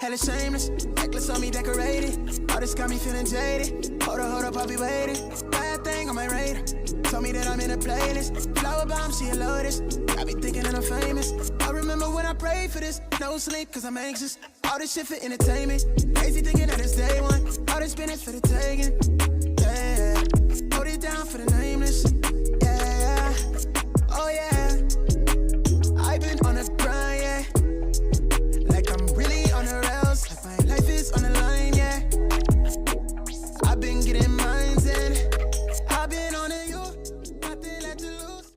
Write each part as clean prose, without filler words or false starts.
hella shameless. Necklace on me decorated. All this got me feeling jaded. Hold up, I'll be waiting. Bad thing on my radar. Told me that I'm in a playlist. Flower bomb, she a lotus. I be thinking that I'm famous. I remember when I prayed for this. No sleep, cause I'm anxious. All this shit for entertainment. Crazy thinking that it's day one. All this business for the taking. Yeah. Hold it down for the nameless. Yeah. Oh yeah. I've been on a grind, yeah. Like I'm really on the rails. Like my life is on the line, yeah. I've been getting mines and I've been on it, you. Nothing left to lose.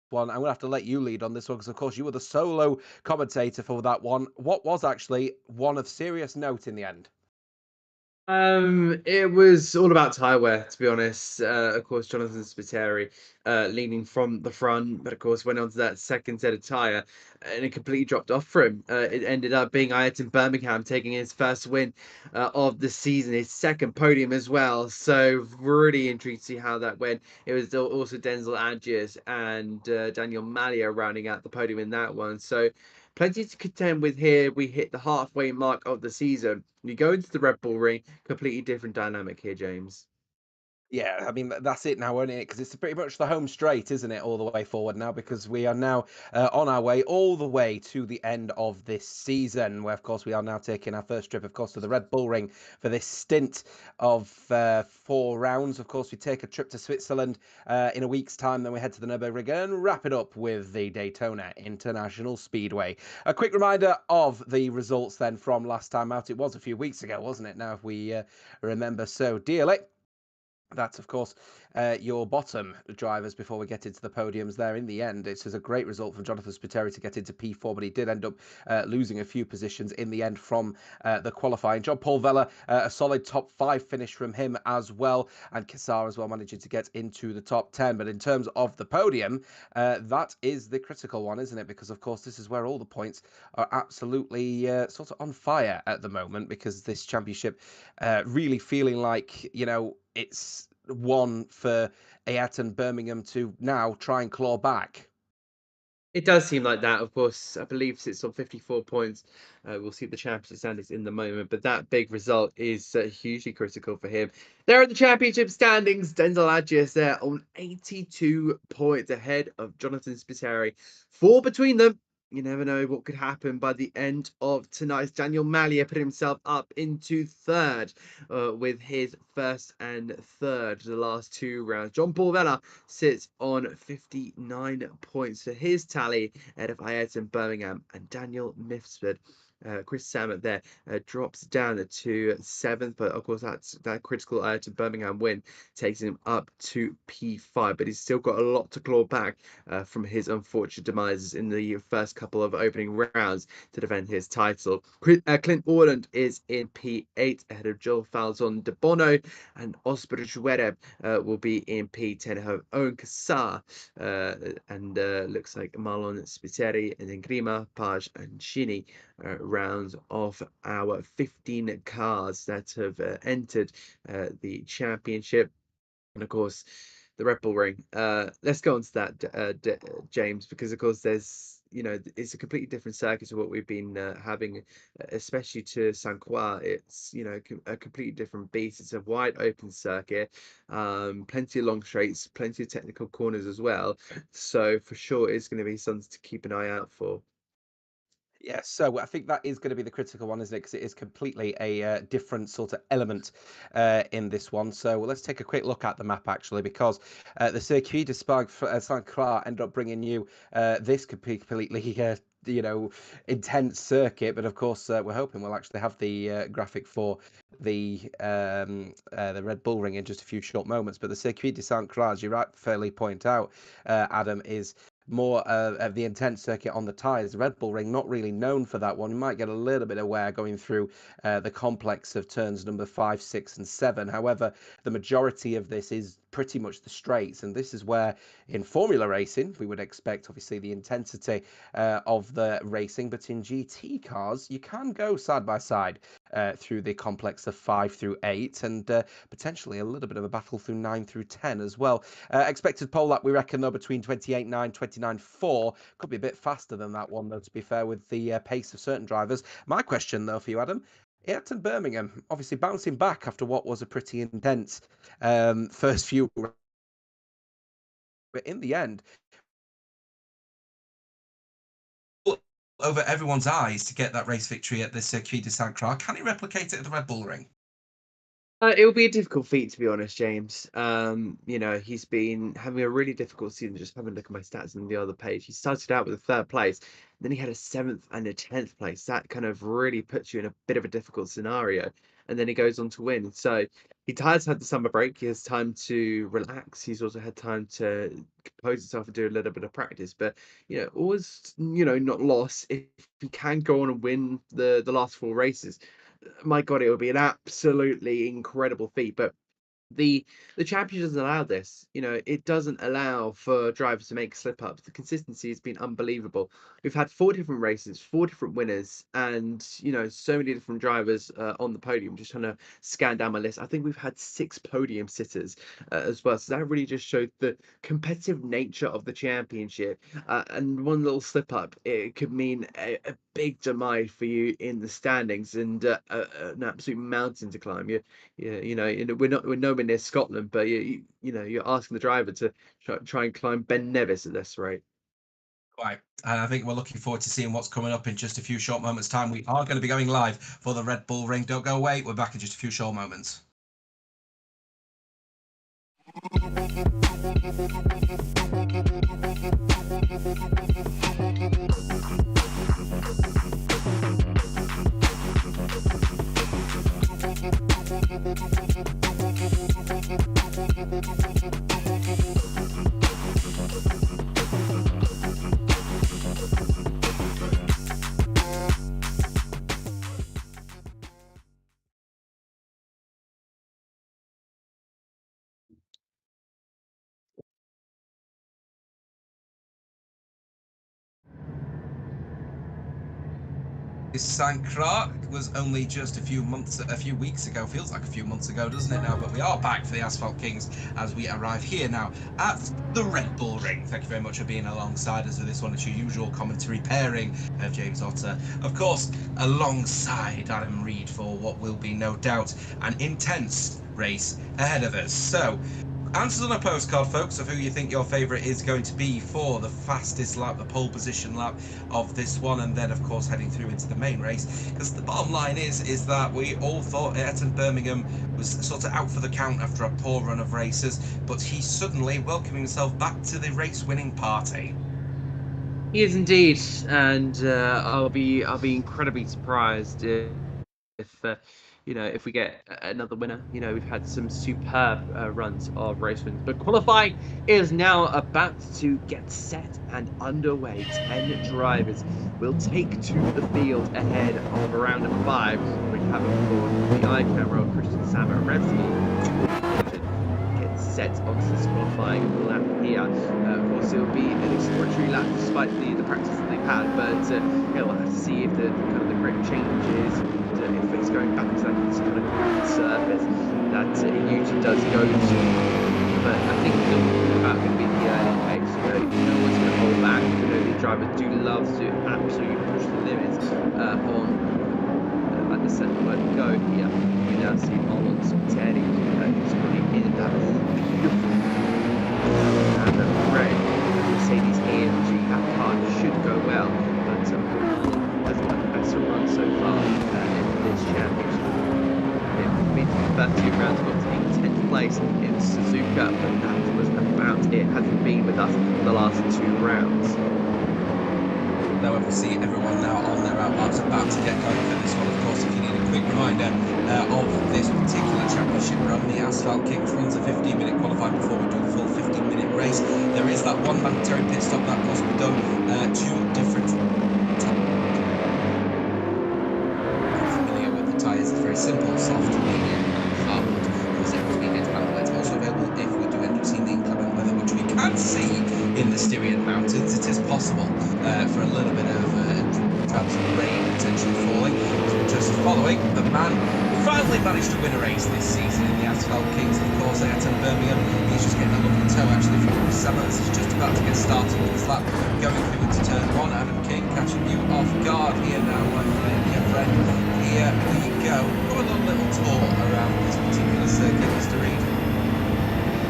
One. I'm going to have to let you lead on this one because, of course, you were the solo commentator for that one. What was actually one of serious note in the end? It was all about tyre wear, to be honest. Of course, Jonathan Spiteri leaning from the front, but of course went on to that second set of tyre and it completely dropped off for him. It ended up being Ayrton Birmingham taking his first win of the season, his second podium as well. So really intrigued to see how that went. It was also Denzel Adjias and Daniel Malia rounding out the podium in that one. So plenty to contend with here. We hit the halfway mark of the season. You go into the Red Bull Ring, completely different dynamic here, James. Yeah, I mean, that's it now, isn't it? Because it's pretty much the home straight, isn't it, all the way forward now? Because we are now on our way all the way to the end of this season, where, of course, we are now taking our first trip, of course, to the Red Bull Ring for this stint of 4 rounds. Of course, we take a trip to Switzerland in a week's time, then we head to the Nürburgring and wrap it up with the Daytona International Speedway. A quick reminder of the results then from last time out. It was a few weeks ago, wasn't it? Now, if we remember so dearly. That's, of course, your bottom drivers before we get into the podiums there. In the end, it was a great result from Jonathan Spiteri to get into P4, but he did end up losing a few positions in the end from the qualifying. John Paul Vella, a solid top 5 finish from him as well, and Kassar as well managing to get into the top 10. But in terms of the podium, that is the critical one, isn't it? Because, of course, this is where all the points are absolutely sort of on fire at the moment, because this championship really feeling like, you know, it's one for Ayrton Birmingham to now try and claw back. It does seem like that. Of course, I believe it's on 54 points. We'll see the championship standings in the moment, but that big result is hugely critical for him. There are the championship standings. Denzel Adjias there on 82 points ahead of Jonathan Spiteri. 4 between them. You never know what could happen by the end of tonight. Daniel Malia put himself up into third with his first and third the last 2 rounds. John Paul Vella sits on 59 points for his tally ahead of Ayrton Birmingham and Daniel Mifsud. Chris Samet there drops down to 7th, but of course that critical Ayrton Birmingham win takes him up to P5, but he's still got a lot to claw back from his unfortunate demises in the first couple of opening rounds to defend his title. Clint Orland is in P8 ahead of Joel Falzon de Bono, and Oscar Juereb will be in P10 ahead of Owen Kassar, and looks like Marlon Spiteri and then Grima, Page and Shini rounds of our 15 cars that have entered the championship. And of course, the Red Bull Ring. Let's go on to that, James, because of course there's, it's a completely different circuit to what we've been having, especially to Saint Croix. It's, a completely different beast. It's a wide open circuit, plenty of long straights, plenty of technical corners as well. So for sure, it's going to be something to keep an eye out for. Yeah, so I think that is going to be the critical one, isn't it? Because it is completely a different sort of element in this one. So let's take a quick look at the map, actually, because the Circuit de Saint Croix ended up bringing you this completely intense circuit. But of course, we're hoping we'll actually have the graphic for the Red Bull Ring in just a few short moments. But the Circuit de Saint Croix, as you rightfully point out, Adam, is more of the intense circuit on the tyres. The Red Bull Ring, not really known for that one. You might get a little bit of wear going through the complex of turns number 5, 6, and 7. However, the majority of this is pretty much the straights, and this is where in Formula racing we would expect obviously the intensity of the racing, but in GT cars you can go side by side through the complex of 5 through 8, and potentially a little bit of a battle through 9 through 10 as well. Expected pole lap, we reckon, though, between 28.9, 29.4. Could be a bit faster than that one, though, to be fair, with the pace of certain drivers. My question, though, for you, Adam, Ayrton Birmingham, obviously bouncing back after what was a pretty intense first few, but in the end, over everyone's eyes to get that race victory at the Circuit de Saint Croix. Can he replicate it at the Red Bull Ring? It will be a difficult feat, to be honest, James. He's been having a really difficult season. Just having a look at my stats on the other page. He started out with a 3rd place, then he had a 7th and a 10th place. That kind of really puts you in a bit of a difficult scenario. And then he goes on to win. So he has had the summer break. He has time to relax. He's also had time to compose himself and do a little bit of practice. But always, not lost if he can go on and win the last 4 races. My God, it would be an absolutely incredible feat. But the championship doesn't allow this. It doesn't allow for drivers to make slip ups. The consistency has been unbelievable. We've had 4 different races, 4 different winners, and so many different drivers on the podium. Just trying to scan down my list. I think we've had 6 podium sitters as well. So that really just showed the competitive nature of the championship. And one little slip up, it could mean a big demise for you in the standings and an absolute mountain to climb. We're nowhere near Scotland, but you're asking the driver to try and climb Ben Nevis at this rate. Quite. And I think we're looking forward to seeing what's coming up in just a few short moments' time. We are going to be going live for the Red Bull Ring. Don't go away. We're back in just a few short moments. Saint Croix was only just a few weeks ago. Feels like a few months ago, doesn't it now? But we are back for the Asphalt Kings as we arrive here now at the Red Bull Ring. Thank you very much for being alongside us with this one. It's your usual commentary pairing of James Otter, of course, alongside Adam Reed for what will be no doubt an intense race ahead of us. So, answers on a postcard, folks, of who you think your favourite is going to be for the fastest lap, the pole position lap of this one, and then, of course, heading through into the main race. Because the bottom line is that we all thought Ayrton Birmingham was sort of out for the count after a poor run of races, but he's suddenly welcoming himself back to the race-winning party. He is indeed, and I'll be incredibly surprised if we get another winner. We've had some superb runs of race wins, but qualifying is now about to get set and underway. 10 drivers will take to the field ahead of round 5. We have, of course, the eye camera of Christian Samarevsky get set onto this qualifying lap here. Of course, it will be an exploratory lap despite the practice that they've had, but we'll have to see if the kind of the grade changes, if it's going back to that kind of surface that it usually does go to. drivers do love to absolutely push the limits on like the centre where to go here. We now see Alonso Teddy who's putting in that beautiful red Mercedes AMG. That car should go well, but hasn't had the best run so far in this championship. It beat the first 2 rounds, got to 10th place in Suzuka, but that was about it. Hasn't been with us the last 2 rounds. Now, if we see everyone now on their outmarks about to get going for this one, of course, if you need a quick reminder of this particular championship run, the Asphalt Kings runs a 15-minute qualifying before we do the full 15-minute race. There is that one mandatory pit stop that, of course, we've done 2 different. I'm familiar with the tyres. It's very simple, soft, medium, hardwood. Because it will be it's also available if we do end up seeing the inclement weather, which we can see in the Styrian Mountains. It is possible for a little bit of clouds of rain potentially falling. So we're just following the man who finally managed to win a race this season in the Asphalt Kings, of course, at Birmingham. He's just getting a lovely tow actually from Chris Summers. He's just about to get started with his lap, going through into turn 1. Adam King catching you off guard here now, my friend. Here we go. Going on a little tour around this particular circuit, Mr. Reed.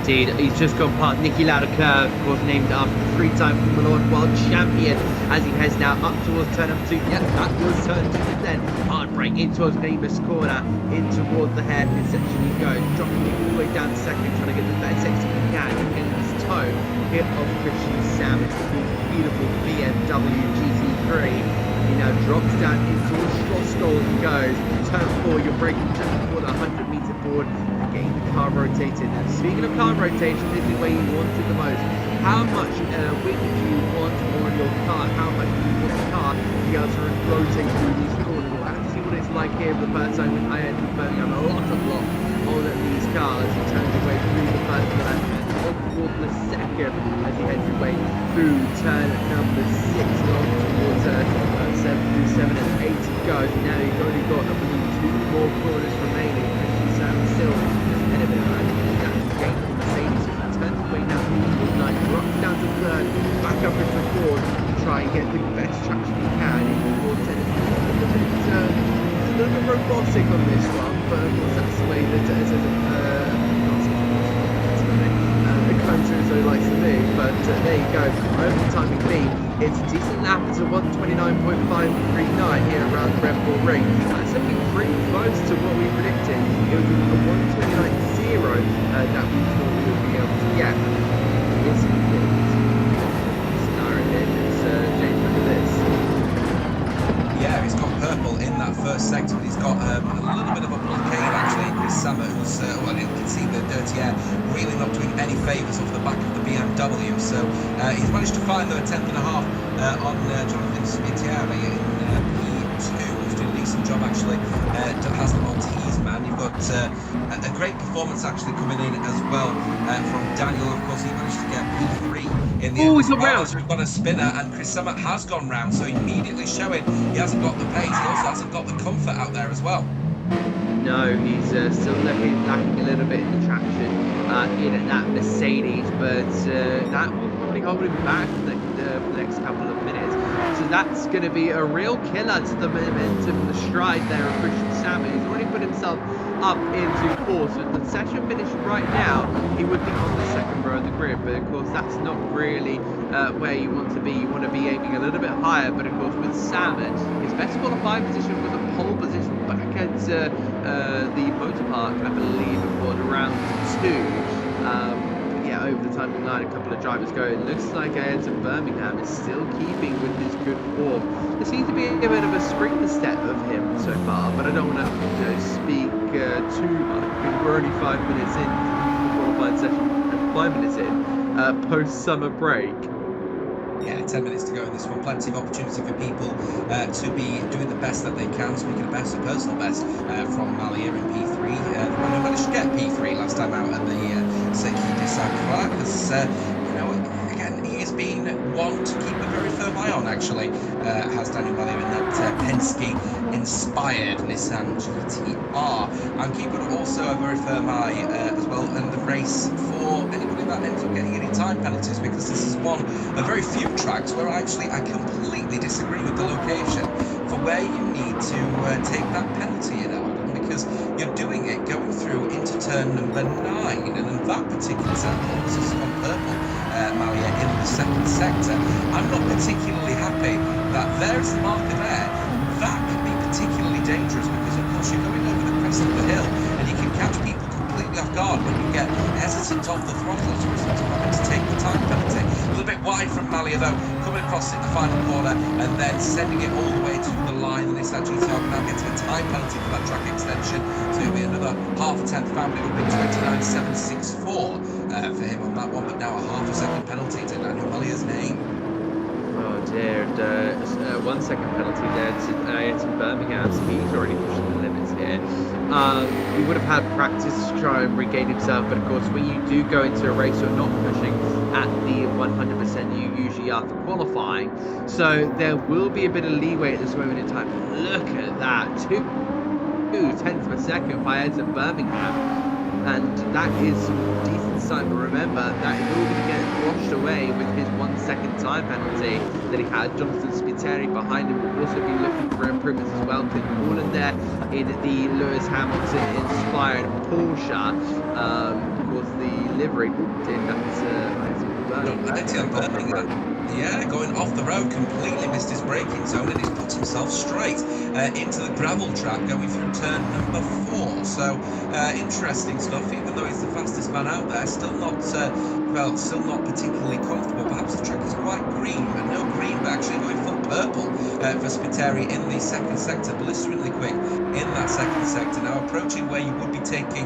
Indeed, he's just gone past Niki Lauda, of course, named after the 3-time Formula 1 world champion, as he heads now up towards turn number 2. Yep, that was turn 2, and then hard brake into his famous corner, in towards the hairpin section he goes, dropping all the way down to second, trying to get the best exit he can, getting his toe hit of Christian Sam. It's the beautiful BMW GT3. He now drops down into a Schlossstall and goes. Turn 4, you're braking just before the 100-meter board and getting the car rotated. And speaking of car rotation, this is where you want it the most. How much wind do you want on your car? How much do you want the car to be able to rotate through these corners? We'll have to see what it's like here for the first time with I entered Birmingham. A lot on these cars. He turns away through the first turn and on towards the second as he heads away through turn number 6 on towards 7 through 7 and 8 he goes. Now he's only got, I believe, 2 more corners remaining. Christian Sam still just ahead of him. And that's the game for Mercedes. So he turns away now towards 9, drops down to 3rd, back up into 4th to try and get the best traction he can in towards 10. It's a little bit robotic on this one, but of course that's the way that it is. So he likes to do, but there you go. Over the timing lead, it's a decent lap. It's a 1:29.539 here around the Red Bull Ring. That's looking pretty close to what we predicted. It was a 1:29.0 that we thought we would be able to get. It's scenario here. It's James, look at this. Yeah, he's got purple in that first sector, but he's got a little bit of a blockade actually. Chris Summer, who's, well, you can see the dirty air really not doing any favours off the back of the BMW. So he's managed to find though a 10th and a half on Jonathan Spiteri in P2, who's doing a decent job actually. Has the Maltese man. You've got a great performance actually coming in as well from Daniel. Of course, he managed to get P3 in the end. He's gone round. So we've got a spinner, and Chris Summer has gone round, so immediately showing he hasn't got the pace. He also hasn't got the comfort out there as well. No, he's still lacking a little bit in the traction in that Mercedes, but that will probably hold him back for the next couple of minutes. So that's going to be a real killer to the momentum, the stride there of Christian Sam. He's already put himself up into 4th. So if the session finished right now, he would be on the 2nd row of the grid, but of course that's not really where you want to be. You want to be aiming a little bit higher, but of course with Salmon, his best qualifying position was a pole position back at the motor park, I believe it was around 2. Yeah, over the timing line, a couple of drivers go. It looks like Ed Birmingham is still keeping with his good form. There seems to be a bit of a spring step of him so far, but I don't want to speak too much because we're only 5 minutes in the qualifying session and 5 minutes in post-summer break. Yeah, 10 minutes to go in this one. Plenty of opportunity for people to be doing the best that they can. Speaking of best, a personal best from Malia in P3. The one who managed to get P3 last time out at the Circuit de Saint-Croix, because, you know, again, he has been one to keep a very firm eye on, actually, has Daniel Malia in that Penske-inspired Nissan GTR. And keeping also a very firm eye as well in the race for anybody that ends up getting any tyres. time penalties, because this is one of very few tracks where I completely disagree with the location for where you need to take that penalty in, Arden, because you're doing it going through into turn number 9, and in that particular set of corners, this has gone purple, Malia, in the second sector. I'm not particularly happy that there's the marker there. That can be particularly dangerous because, of course, you're going over the crest of the hill and you can catch people completely off guard when you get hesitant off the throttle as a result of having to take the time penalty. A little bit wide from Malia, though, coming across in the final corner and then sending it all the way to the line. And this actually now getting a time penalty for that track extension. So it'll be another half a tenth family up in 29.764 for him on that one, but now a half a second penalty to Daniel Malia's name. Oh dear, and 1 second penalty there to Birmingham, so he's already pushing the limits here. He would have had practice to try and regain himself, but of course when you do go into a race, you're not pushing at the 100% you usually are for qualifying, so there will be a bit of leeway at this moment in time. Look at that, 2/10 of a second by Edson Birmingham, and that is some decent sign, but remember that is all going to get washed away with his 1 second time penalty that he had. Jonathan Spiteri behind him will also be looking for improvements as well. Clint Orland there in the Lewis Hamilton inspired Porsche, of course the livery did Birmingham. Yeah, going off the road, completely missed his braking zone, and he's put himself straight into the gravel track going through turn number 4. So interesting stuff. Even though he's the fastest man out there, still not particularly comfortable. Perhaps the track is quite green, but no green, but actually going full purple for Spiteri in the second sector, blisteringly quick in that second sector. Now approaching where you would be taking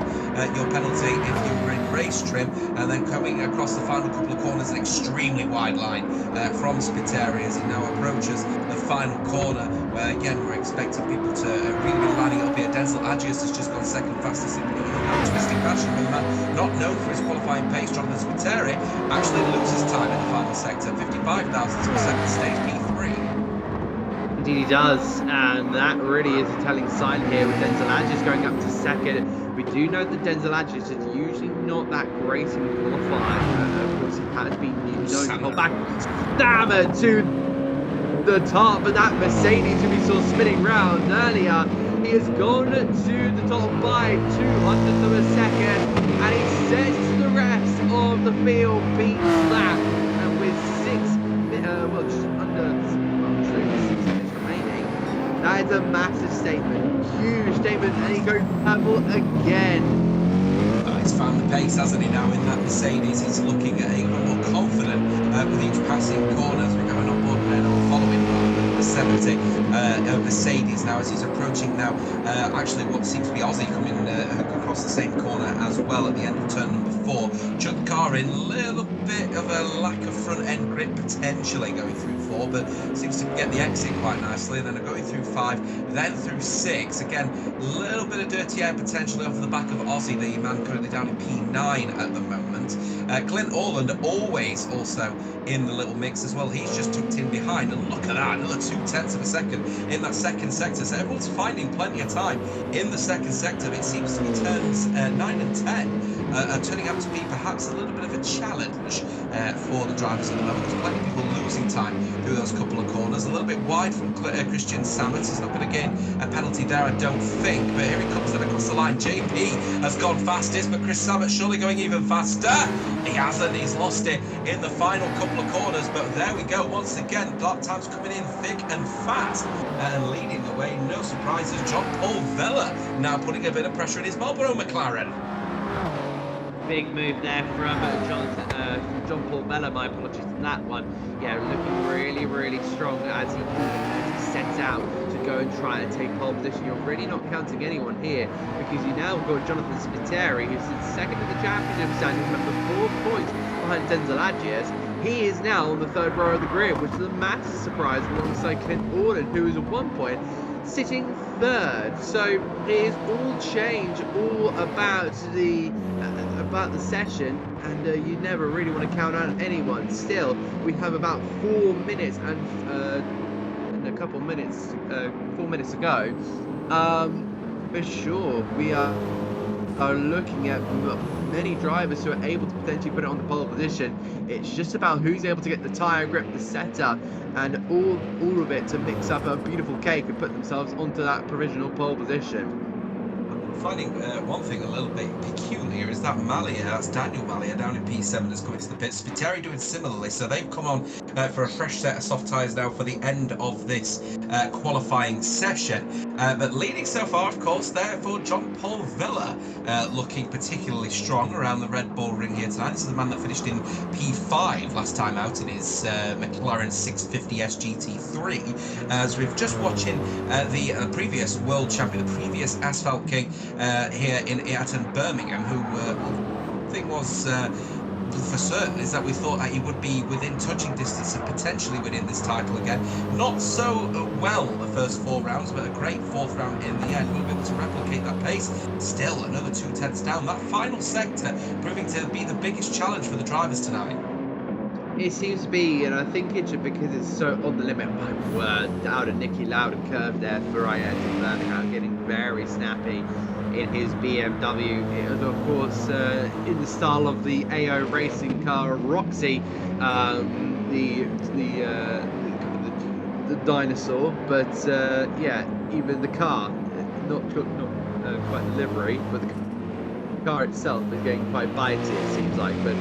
your penalty if you were in race trim, and then coming across the final couple of corners, an extremely wide line from Spiteri as he now approaches the final corner, where again we're expecting people to really be lining up here. Denzel Agius has just gone second fastest in a twisting fashion, but not known for his qualifying pace. Jonathan Spiteri actually loses time in the final sector, 55 thousandths of a second, stage P3. Indeed he does, and that really is a telling sign here with Denzel Agius going up to second. We do know that Denzel Agius is usually not that great in qualifying. Of course, he has been known to hold back. Stammer to the top, but that Mercedes who we saw spinning round earlier, he has gone to the top by 200th of a second, and he says to the rest of the field, beat that, and with just under 6 minutes remaining, that is a massive statement, huge statement, and he goes purple again. He's found the pace, hasn't he, now in that Mercedes? He's looking at a lot more confident with each passing corner as we're going on board now, following the 70 Mercedes now as he's approaching now actually what seems to be Aussie coming across the same corner as well at the end of turn number 4. Chuck the car in, a little bit of a lack of front end grip potentially going through 4, but seems to get the exit quite nicely, and then going through 5, then through 6. Again, a little bit of dirty air potentially off the back of Aussie, the man currently down in P9 at the moment. Clint Orland always also in the little mix as well. He's just tucked in behind, and look at that, another 0.2 of a second in that second sector. So everyone's finding plenty of time in the second sector. It seems to be turns 9 and 10 are turning out to be perhaps a little bit of a challenge for the drivers at the moment. There's plenty of people losing time through those couple of corners. A little bit wide from Christian Sammets. He's not going to gain a penalty there, I don't think. But here he comes then across the line. JP has gone fastest, but Chris Sammets surely going even faster. He hasn't. He's lost it in the final couple of corners. But there we go. Once again, dark times coming in thick and fat and leading the way. No surprises. John Paul Vella now putting a bit of pressure in his Marlboro McLaren. Big move there from John Paul Vella. My apologies on that one. Yeah, looking really, really strong as he sets out to go and try and take pole position. You're really not counting anyone here because you now got Jonathan Spiteri, who's in second in the championship standing, remember 4 points behind Denzel Agius. He is now on the third row of the grid, which is a massive surprise alongside Clint Orland, who is at 1 point sitting third. So it is all change, all about the session, and you never really want to count out anyone. Still, we have about 4 minutes and a couple minutes, 4 minutes to go. For sure, we are are looking at many drivers who are able to potentially put it on the pole position. It's just about who's able to get the tyre grip, the setup, and all of it to mix up a beautiful cake and put themselves onto that provisional pole position. Finding one thing a little bit peculiar is that that's Daniel Malia down in P7 has come into the pits. Spiteri doing similarly, so they've come on for a fresh set of soft tyres now for the end of this qualifying session. But leading so far, of course, therefore, John Paul Villa looking particularly strong around the Red Bull ring here tonight. This is the man that finished in P5 last time out in his McLaren 650 SGT3. As we've just watching the previous world champion, the previous Asphalt King, here at Birmingham, who one thing was for certain is that we thought that he would be within touching distance and potentially winning this title again. Not so well the first 4 rounds, but a great 4th round in the end. We'll be able to replicate that pace. Still another 2 tenths down. That final sector proving to be the biggest challenge for the drivers tonight. It seems to be, and I think it's because it's so on the limit. Out a Nicky Lauda curve there for Ayrton Birmingham, getting very snappy in his BMW. And of course, in the style of the AO racing car Roxy, the dinosaur. But yeah, even the car, not quite the livery, but the car itself is getting quite bitey, it seems like. But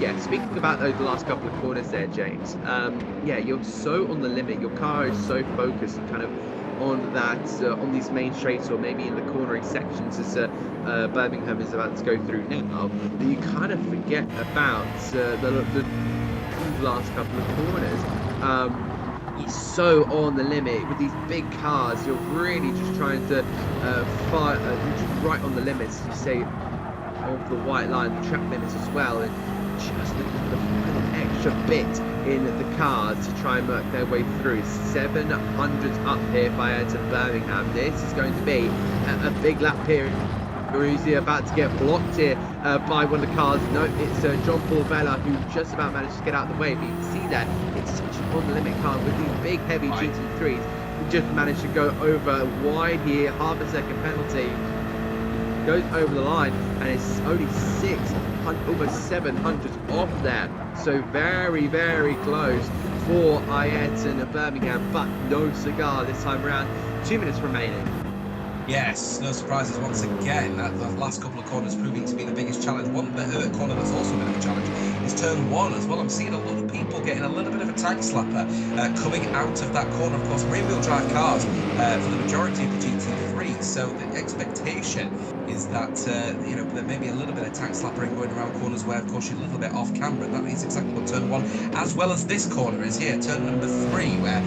yeah, speaking about those last couple of corners there, James, yeah, you're so on the limit, your car is so focused kind of on that on these main straights, or maybe in the cornering sections as Birmingham is about to go through now, that you kind of forget about the last couple of corners. He's so on the limit with these big cars. You're really just trying to fire just right on the limits, you say, of the white line, the track limits as well, and just the extra bit in the car to try and work their way through. 700 up here by Ayrton Birmingham. This is going to be a big lap period. Uzi about to get blocked here by one of the cars. No, it's John Paul Vella who just about managed to get out of the way. But you can see that it's such an on-the-limit car with these big, heavy GT3s. Who just managed to go over wide here. Half a second penalty. Goes over the line, and it's only 600, almost 700 off there. So very, very close for Ayrton Birmingham, but no cigar this time around. 2 minutes remaining. Yes, no surprises once again. That last couple of corners proving to be the biggest challenge. One corner that's also a bit of a challenge is turn 1 as well. I'm seeing a lot of people getting a little bit of a tag slapper coming out of that corner. Of course, rear-wheel drive cars for the majority of the GT3. So the expectation is that you know, there may be a little bit of tag slappering going around corners where, of course, you're a little bit off camera. And that is exactly what turn 1, as well as this corner, is here. Turn number 3, where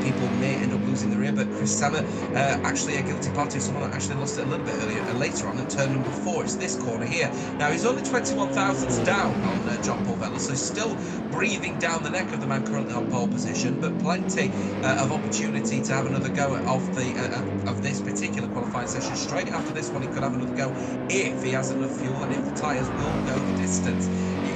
people may end up losing the rear, but Chris Sammer actually a guilty party. Someone that actually lost it a little bit earlier and later on in turn number 4. It's this corner here. Now he's only 21 thousandths down on John Paul Vella, so he's still breathing down the neck of the man currently on pole position, but plenty of opportunity to have another go of this particular qualifying session. Straight after this one, he could have another go if he has enough fuel and if the tyres will go the distance.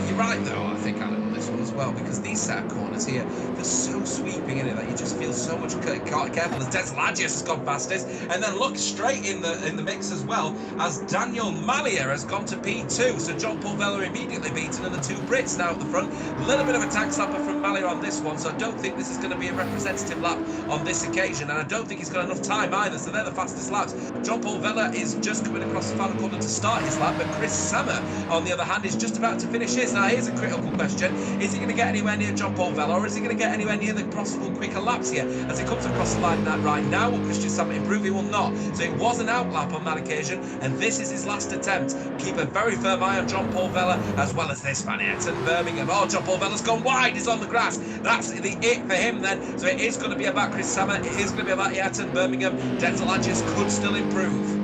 You're right though, I think, Alan, on this one as well, because these set of corners here, they're so sweeping in it that you just feel so much careful. As Des Lagius has gone fastest, and then look straight in the mix as well, as Daniel Malia has gone to P2. So John Paul Vella immediately beaten, and the 2 Brits now at the front. A little bit of a tag slapper from Malia on this one, so I don't think this is going to be a representative lap on this occasion, and I don't think he's got enough time either, so they're the fastest laps. John Paul Vella is just coming across the final corner to start his lap, but Chris Sammer, on the other hand, is just about to finish his. Now here's a critical question: is he going to get anywhere near John Paul Vella, or is he going to get anywhere near the possible quicker laps here as he comes across the line right now? Will Christian Sammer improve? He will not. So it was an outlap on that occasion, and this is his last attempt. Keep a very firm eye on John Paul Vella, as well as this man, Ayrton Birmingham. Oh, John Paul Vella's gone wide. He's on the grass. That's the it for him then. So it is going to be about Chris Sammer. It is going to be about Ayrton Birmingham. Denzel Adjus could still improve.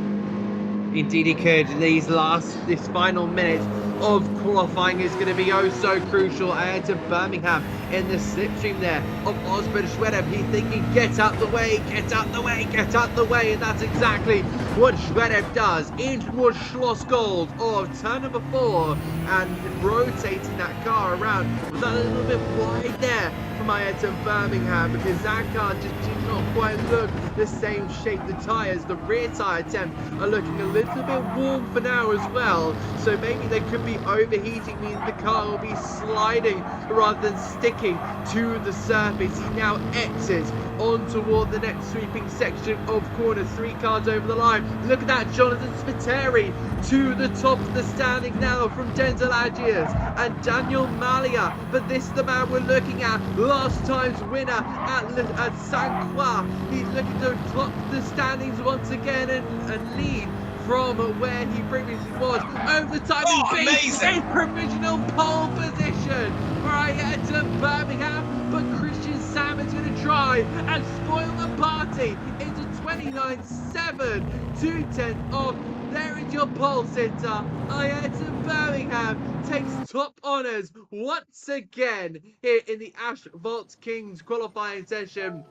Indeed he could. This final minute of qualifying is going to be oh so crucial. Ayrton Birmingham in the slipstream there of Osbert Schwedem. He's thinking, get out the way, get out the way, get out the way. And that's exactly what Schwedem does. In towards Schloss Gold of turn number 4 and rotating that car around. Was that a little bit wide there from Ayrton Birmingham, because that car just did not quite look the same shape. The tyres, the rear tyre temp are looking a little bit warm for now as well, so maybe they could be overheating, meaning the car will be sliding rather than sticking to the surface. He now exits on toward the next sweeping section of corner. 3 cars over the line. Look at that, Jonathan Spiteri to the top of the standing now from Denzel Agiers and Daniel Malia, but this is the man we're looking at, last time's winner at Saint Croix. He's looking to top the standings once again and lead from where he previously was over the time. Amazing! A provisional pole position for Ayrton Birmingham, but Christian Sam is going to try and spoil the party into 29.7, 2/10 off. There is your pole sitter. Ayrton Birmingham takes top honours once again here in the Asphalt Kings qualifying session.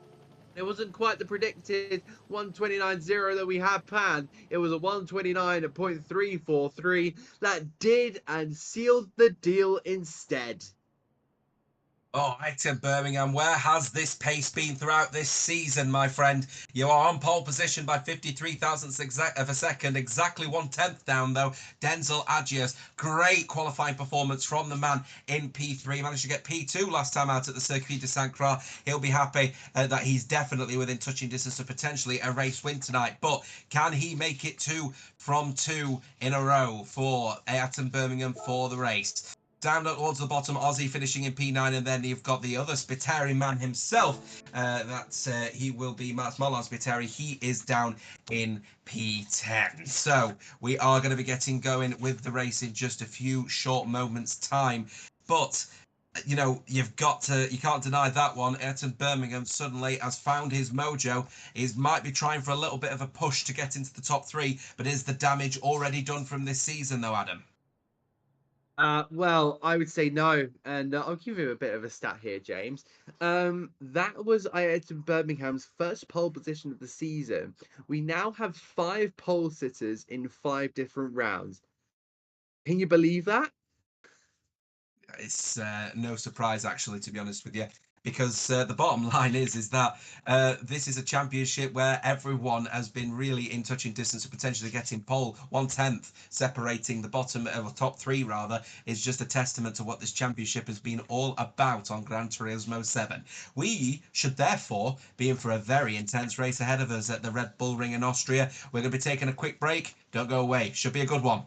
It wasn't quite the predicted 129.0 that we had planned. It was a 129.343 that did and sealed the deal instead. Oh, Ayrton Birmingham, where has this pace been throughout this season, my friend? You are on pole position by 53 thousandths of a second, exactly 1/10 down though. Denzel Agiers, great qualifying performance from the man in P3. Managed to get P2 last time out at the Circuit de Saint Croix. He'll be happy that he's definitely within touching distance of potentially a race win tonight. But can he make it 2 from 2 in a row for Ayrton Birmingham for the race? Down towards the bottom, Aussie finishing in P9, and then you've got the other Spiteri man himself. He will be Marlon Spiteri. He is down in P10. So we are going to be getting going with the race in just a few short moments' time. But you know, you can't deny that one. Ayrton Birmingham suddenly has found his mojo. He might be trying for a little bit of a push to get into the top 3, but is the damage already done from this season, though, Adam? Well, I would say no, and I'll give you a bit of a stat here, James. That was Ayrton Birmingham's first pole position of the season. We now have 5 pole sitters in 5 different rounds. Can you believe that? It's no surprise, actually, to be honest with you, because the bottom line is that this is a championship where everyone has been really in touching distance of potentially getting pole. 1/10 separating the bottom of top 3 rather is just a testament to what this championship has been all about on Gran Turismo 7. We should therefore be in for a very intense race ahead of us at the Red Bull Ring in Austria. We're going to be taking a quick break. Don't go away. Should be a good one.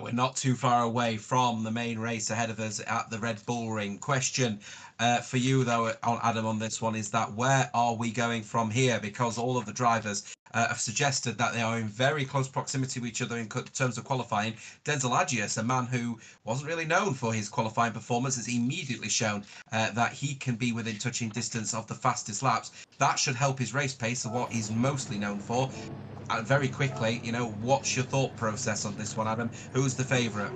We're not too far away from the main race ahead of us at the Red Bull Ring. Question for you, though, Adam, on this one is that where are we going from here? Because all of the drivers have suggested that they are in very close proximity to each other in terms of qualifying. Denzel Agiers, a man who wasn't really known for his qualifying performance, has immediately shown that he can be within touching distance of the fastest laps. That should help his race pace, what he's mostly known for. Very quickly, you know, what's your thought process on this one, Adam? Who's the favourite?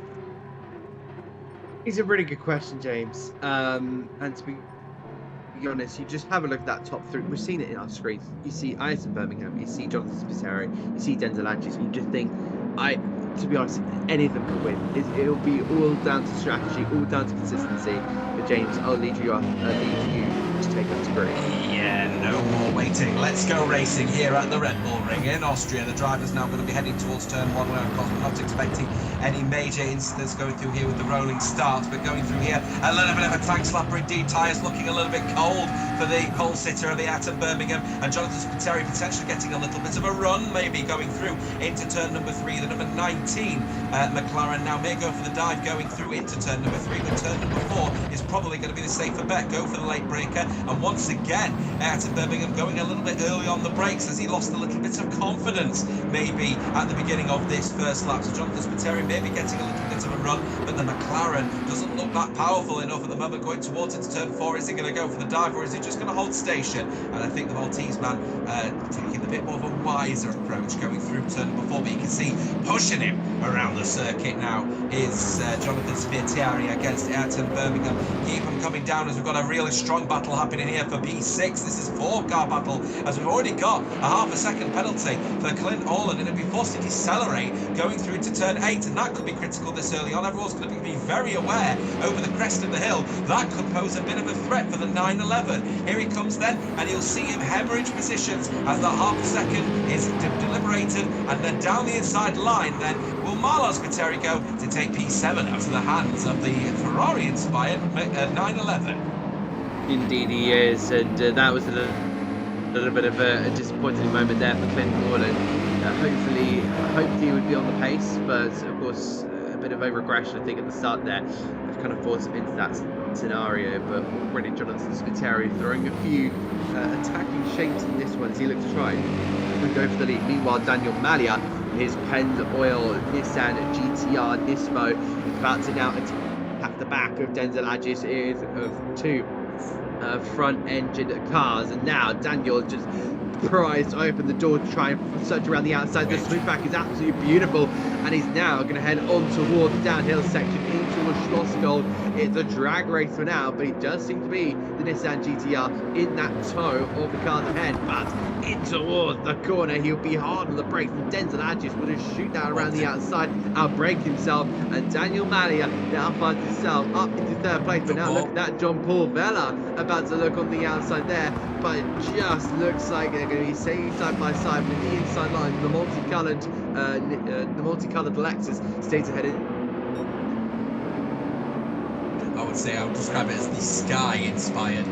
It's a really good question, James. And to be honest, you just have a look at that top three. We've seen it in our screens. You see Ayrton Birmingham, you see Jonathan Spiteri, you see Denzel Andrews, and you just think, to be honest, any of them could win. It'll be all down to strategy, all down to consistency. But James, I'll lead you to take up to green. Yeah, no more waiting. Let's go racing here at the Red Bull Ring in Austria. The driver's now going to be heading towards turn one, where of course we're not expecting any major incidents going through here with the rolling starts, but going through here, a little bit of a tank slapper indeed. Tyres looking a little bit cold for the pole sitter of the Ayrton Birmingham, and Jonathan Spiteri potentially getting a little bit of a run, maybe going through into turn number 3. The number 19 McLaren now may go for the dive going through into turn number 3, but turn number 4 is probably going to be the safer bet. Go for the late breaker, and once again Ayrton Birmingham going a little bit early on the brakes as he lost a little bit of confidence maybe at the beginning of this first lap. So Jonathan Spiteri maybe getting a little bit of a run, but the McLaren doesn't look that powerful enough at the moment. Going towards into turn 4, is he going to go for the dive, or is he just going to hold station? And I think the Maltese man taking a bit more of a wiser approach going through turn number 4, but you can see pushing him around the circuit now is Jonathan Spiteri against Ayrton Birmingham. Keep him coming down as we've got a really strong battle happening here for P6. This is 4-car battle as we've already got a half a second penalty for Clint Orland, and he'll be forced to decelerate going through into turn 8, and that could be critical this early on. Everyone's going to be very aware over the crest of the hill. That could pose a bit of a threat for the 911. Here he comes then, and you'll see him hemorrhage positions as that half a second is deliberated, and then down the inside line then will Marlon Spiteri go to take P7 out of the hands of the Ferrari-inspired 911. Indeed he is, and that was a little bit of a disappointing moment there for Clint Orland. Hopefully, I hoped he would be on the pace, but of course a bit of over-aggression I think at the start there. I've kind of forced him into that scenario, but already Jonathan Spiteri throwing a few attacking shapes in this one as he looks to try and go for the lead. Meanwhile, Daniel Malia, his Penn Oil Nissan GTR Nismo, is about to now attack the back of Denzel Andrews of 2 front-engine cars, and now Daniel just prized open the door to try and search around the outside. The smoothback is absolutely beautiful, and he's now going to head on toward the downhill section into the Schlossgold. It's a drag race for now, but it does seem to be the Nissan GTR in that tow of the cars ahead. But in towards the corner, he'll be hard on the brakes, and Denzel Andrews will just shoot down around the outside, outbrake himself, and Daniel Malia now finds himself up into 3rd place. But now look at that, John Paul Vella about to look on the outside there, but it just looks like they're going to be staying side by side with the inside line. The multicolored Lexus stays ahead. I would say I would describe it as the Sky-inspired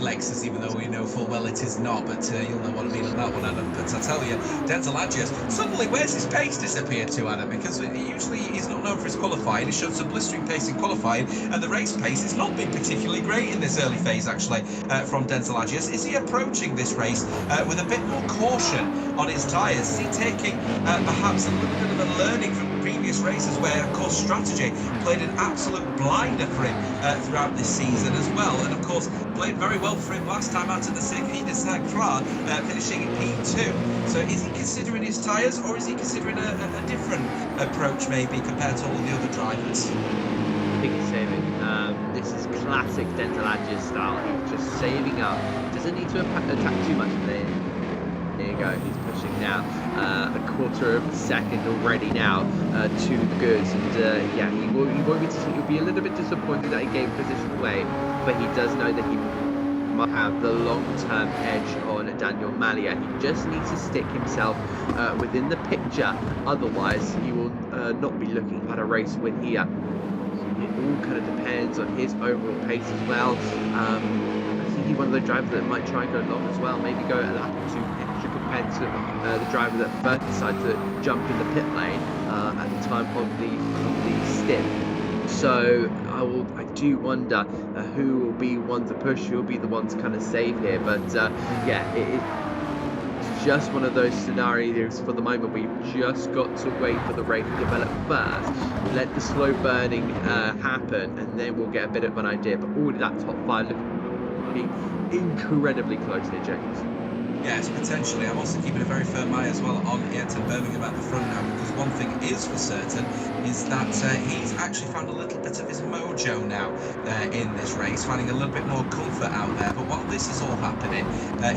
Lexus, even though we know full well it is not, but you'll know what I mean on that one, Adam. But I tell you, Denzel Andrews, suddenly where's his pace disappeared to, Adam? Because usually he's not known for his qualifying. He showed some blistering pace in qualifying, and the race pace has not been particularly great in this early phase, actually, from Denzel Andrews. Is he approaching this race with a bit more caution on his tyres? Is he taking perhaps a little bit of a learning from previous races where, of course, strategy played an absolute blinder for him throughout this season as well, and of course played very well for him last time out at the Circuit de Saint-Croix, finishing in P2. So is he considering his tyres, or is he considering a different approach maybe compared to all the other drivers? I think he's saving. This is classic Denzel Andrews style. He's just saving up. Doesn't need to attack too much there. There you go, he's pushing now a quarter of a second already now to the goods, and yeah, he'll be a little bit disappointed that he gave position away, but he does know that he might have the long-term edge on Daniel Malia. He just needs to stick himself within the picture, otherwise he will not be looking at a race win here. It all kind of depends on his overall pace as well. I think he's one of the drivers that might try and go long as well, maybe go a lap or 2 extra compared to the driver that first decided to jump in the pit lane at the time of the stint. So I do wonder who will be one to push, who will be the one to kind of save here. But yeah, it's just one of those scenarios for the moment. We've just got to wait for the race to develop first, let the slow burning happen, and then we'll get a bit of an idea. But already that top 5 looking incredibly close here, James. Yes, potentially. I'm also keeping a very firm eye as well on Ayrton Birmingham at the front now, because one thing is for certain is that he's actually found a little bit of his mojo now in this race, finding a little bit more comfort out there. But while this is all happening,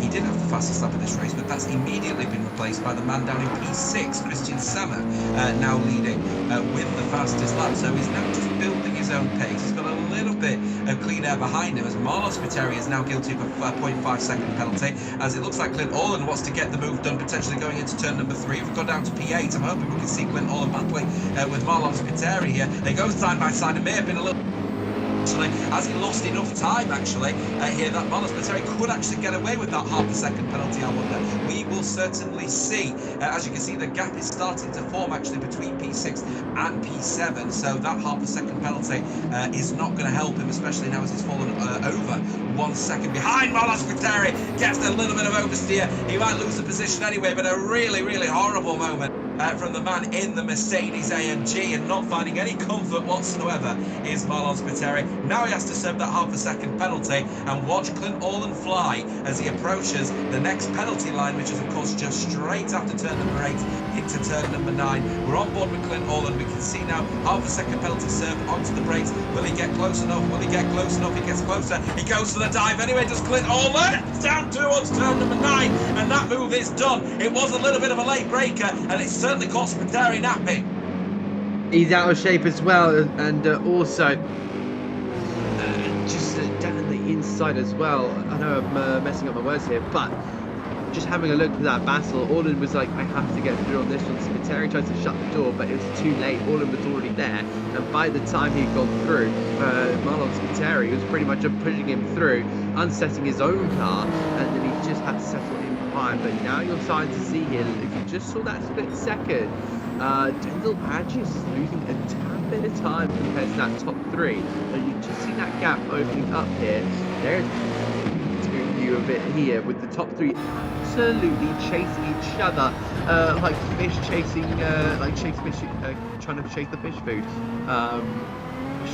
he did have the fastest lap of this race, but that's immediately been replaced by the man down in P6, Christian Sammer, now leading with the fastest lap. So he's now just building his own pace. He's got a little bit of clean air behind him, as Marlon Spiteri is now guilty of a 0.5 second penalty, as it looks like Clint Orland wants to get the move done, potentially going into turn number 3. We've gone down to P8. I'm hoping we can see Clint Orland battling with Marlon Spiteri here. They go side by side. It may have been a little... Has he lost enough time actually here that Marlon Spiteri could actually get away with that half a second penalty? I wonder. We will certainly see. As you can see, the gap is starting to form actually between P6 and P7, so that half a second penalty is not going to help him, especially now as he's fallen over 1 second behind. Marlon Spiteri gets a little bit of oversteer. He might lose the position anyway, but a really horrible moment from the man in the Mercedes AMG, and not finding any comfort whatsoever is Marlon Spiteri. Now he has to serve that half a second penalty, and watch Clint Orland fly as he approaches the next penalty line, which is of course just straight after turn number 8 into turn number 9. We're on board with Clint Orland. We can see now half a second penalty served onto the brakes. Will he get close enough? Will he get close enough? He gets closer. He goes for the dive anyway. Does Clint Orland? Down towards turn number 9, and that move is done. It was a little bit of a late breaker, and it's certainly caught Spiteri napping. He's out of shape as well, and also just down on the inside as well. I know I'm messing up my words here, but just having a look at that battle, Orland was like, I have to get through on this one. Spiteri tried to shut the door, but it was too late. Orland was already there, and by the time he'd gone through, Marlon Spiteri was pretty much pushing him through, unsetting his own car, and then he just had to settle in behind. But now you're starting to see here, if you just saw that split second, Denzel Adjus is losing a tad bit of time compared to that top 3, and you just see that gap opening up here. There's view of it here with the top 3 absolutely chasing each other like fish chasing trying to chase the fish food.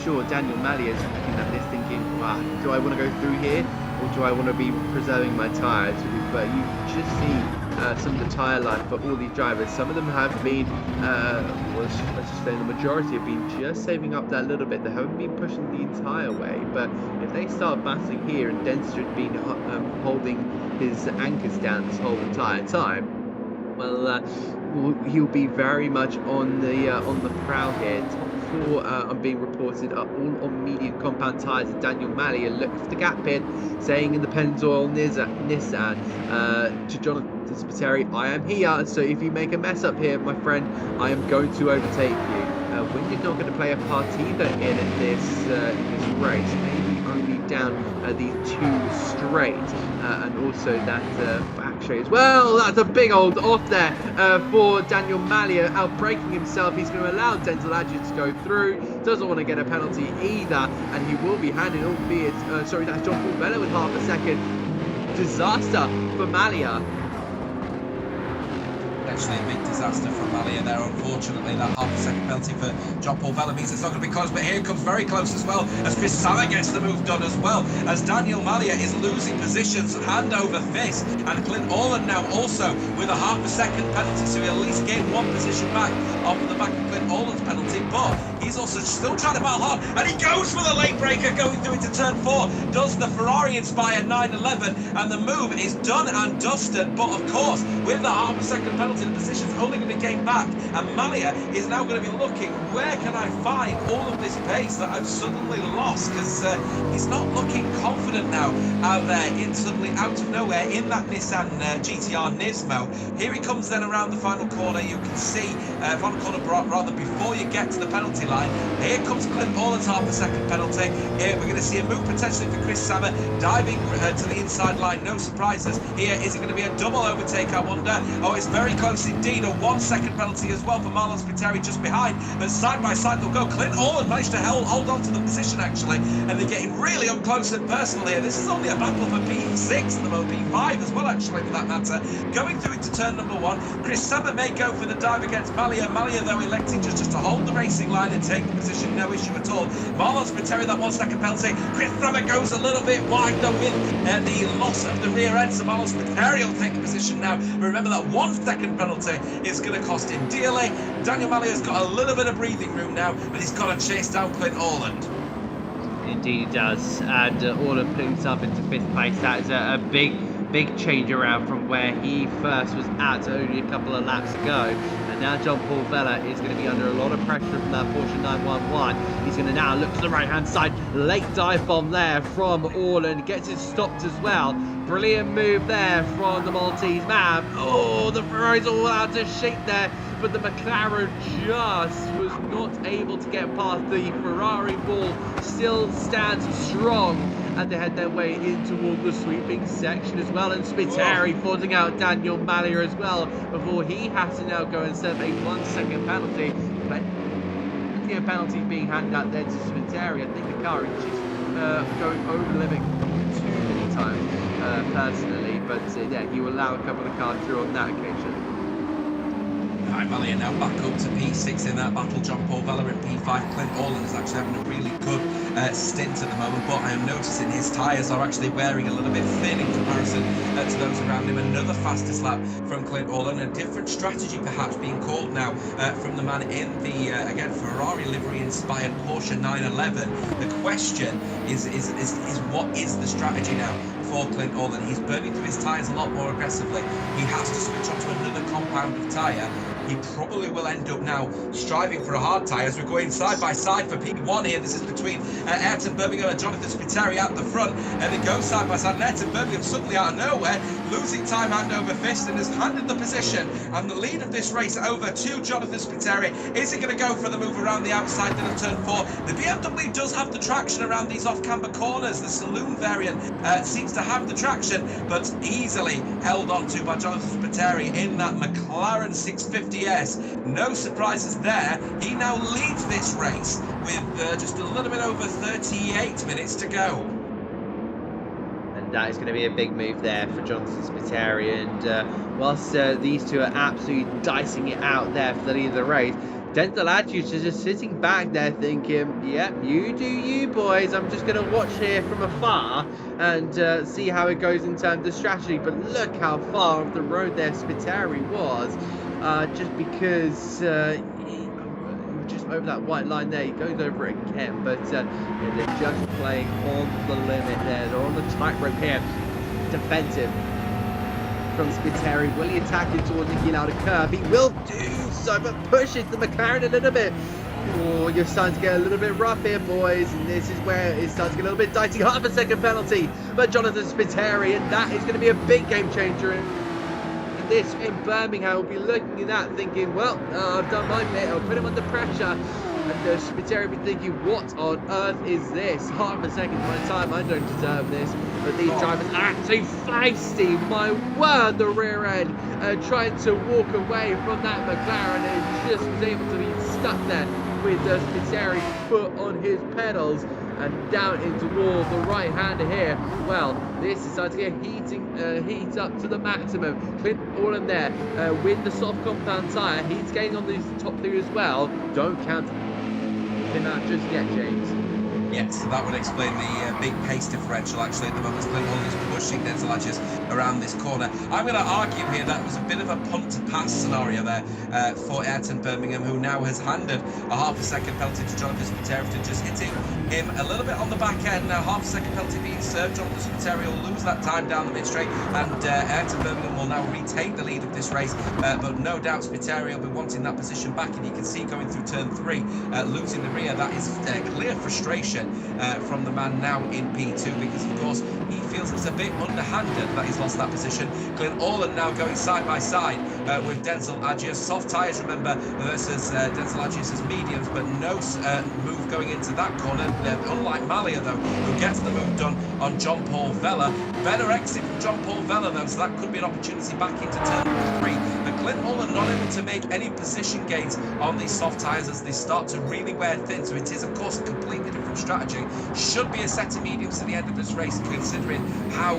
Sure, Daniel Malley is looking at this thinking, wow, do I want to go through here, or do I want to be preserving my tyres? But you just see some of the tyre life for all these drivers. Some of them have been, let's just say the majority have been just saving up that little bit. They haven't been pushing the entire way, but if they start battling here, and Denster's been holding his anchors down this whole entire time, well, he'll be very much on the prowl here. Top 4 are being reported are all on medium compound tyres, and Daniel Malley looking for the gap in, saying in the Pennzoil Nissan to Jonathan Spiteri, I am here, so if you make a mess up here, my friend, I am going to overtake you. When you're not going to play a part either in this race, maybe only down these 2 straight, and also that back straight as well. That's a big old off there for Daniel Malley, out braking himself. He's going to allow Denzel Adjus to go through. Doesn't want to get a penalty either, and he will be handing, albeit sorry, that's John Paul Vella with half a second. Disaster for Malia. Actually a big disaster from Malia there. Unfortunately, that half a second penalty for John Paul Vella means it's not going to be close, but here it comes very close as well, as Chris Sammer gets the move done as well, as Daniel Malia is losing positions hand over fist, and Clint Orland now also with a half a second penalty, so he'll at least gain 1 position back off of the back of Clint Orland's penalty, but he's also still trying to battle hard, and he goes for the late breaker going through into turn 4, does the Ferrari inspired 911, and the move is done and dusted. But of course, with the half a second penalty, the position's only going to be gained back, and Malia is now going to be looking, where can I find all of this pace that I've suddenly lost, because he's not looking confident now out there, suddenly out of nowhere in that Nissan GTR Nismo. Here he comes then around the final corner. You can see final corner rather before you get to the penalty line. Here comes Clint Orland's half a second penalty. Here we're going to see a move potentially for Chris Sammer, diving to the inside line. No surprises here. Is it going to be a double overtake, I wonder? Oh, it's very close close indeed. A 1 second penalty as well for Marlon Spiteri just behind. But side by side they'll go. Clint Orland managed to hold on to the position actually, and they're getting really up close and personal here. This is only a battle for P6 at the moment, P5 as well actually for that matter. Going through into turn number 1, Chris Summer may go for the dive against Malia. Malia though electing just to hold the racing line and take the position, no issue at all. Marlon Spiteri, that 1 second penalty. Chris Summer goes a little bit wide though with the loss of the rear end, so Marlon Spiteri will take the position now. But remember that 1 second penalty is going to cost him dearly. Daniel Malia's got a little bit of breathing room now, but he's got to chase down Clint Orland. Indeed he does, and Orland moves up into 5th place. That is a big change around from where he first was at only a couple of laps ago. And now John Paul Vella is going to be under a lot of pressure from that Porsche 911. He's going to now look to the right hand side. Late dive bomb there from Orland, gets it stopped as well. Brilliant move there from the Maltese man. Oh, the Ferrari's all out of shape there, but the McLaren just was not able to get past. The Ferrari ball still stands strong, and they head their way in toward the sweeping section as well. And Spiteri forcing out Daniel Malia as well before he has to now go and serve a 1 second penalty. Plenty of penalties being handed out there to Spiteri. I think the car is just going over the limit too many times personally, but yeah, he will allow a couple of cars through on that occasion. Right, Malia now back up to P6 in that battle. John Paul Vella in P5. Clint Orland is actually having a really good stint at the moment, but I am noticing his tyres are actually wearing a little bit thin in comparison to those around him. Another fastest lap from Clint Orland. A different strategy perhaps being called now from the man in the, again, Ferrari livery-inspired Porsche 911. The question is what is the strategy now for Clint Orland? He's burning through his tyres a lot more aggressively. He has to switch onto another compound of tyre. He probably will end up now striving for a hard tyre as we're going side by side for P1 here. This is between Ayrton Birmingham and Jonathan Spiteri at the front, and they go side by side. And Ayrton Birmingham suddenly out of nowhere losing time hand over fist and has handed the position and the lead of this race over to Jonathan Spiteri. Is he going to go for the move around the outside then of turn 4? The BMW does have the traction around these off-camber corners. The saloon variant seems to have the traction, but easily held on to by Jonathan Spiteri in that McLaren 650S. No surprises there. He now leads this race with just a little bit over 38 minutes to go. And that is going to be a big move there for Jonathan Spiteri. And whilst these two are absolutely dicing it out there for the lead of the race, Denzel Adjus is just sitting back there thinking, yep, you do you, boys. I'm just going to watch here from afar and see how it goes in terms of strategy. But look how far off the road there Spiteri was. Just because just over that white line there, he goes over it again, but yeah, they're just playing on the limit there. They're on the tightrope here. Defensive from Spiteri. Will he attack it towards Nicky Lauda curve? He will do so, but pushes the McLaren a little bit. Oh, you're starting to get a little bit rough here, boys, and this is where it starts to get a little bit dicey. Half a second penalty for Jonathan Spiteri, and that is going to be a big game changer. This in Birmingham will be looking at that thinking, well, I've done my bit, I'll put him under pressure. And Spiteri will be thinking, what on earth is this? Half a second of my time, I don't deserve this. But these drivers are actually feisty, my word, the rear end, trying to walk away from that McLaren and just was able to be stuck there with Spiteri foot on his pedals and down in toward the right hander here. Well, this is starting to get heat up to the maximum. Clint Orland there with the soft compound tyre. He's getting on these top two as well. Don't count him out just yet, James. Yes, so that would explain the big pace differential actually at the moment. Clint Orland is pushing Denzel Adjus around this corner. I'm going to argue here that was a bit of a punt to pass scenario there for Ayrton Birmingham, who now has handed a half a second penalty to Jonathan Spiteri for just hitting him a little bit on the back end. Now half a second penalty being served. Jonathan Spiteri will lose that time down the mid straight, and Ayrton Birmingham will now retake the lead of this race. But no doubt Spiteri will be wanting that position back, and you can see going through turn 3, losing the rear. That is clear frustration from the man now in P2, because of course he feels it's a bit underhanded that he's lost that position. Clint Orland now going side by side with Denzel Adjus. Soft tyres, remember, versus Denzel Adjus' mediums, but no move going into that corner. Unlike Malia though, who gets the move done on John Paul Vella. Better exit from John Paul Vella though, so that could be an opportunity back into turn 3. Clint Ullen not able to make any position gains on these soft tyres as they start to really wear thin. So it is, of course, a completely different strategy. Should be a set of mediums to the end of this race, considering how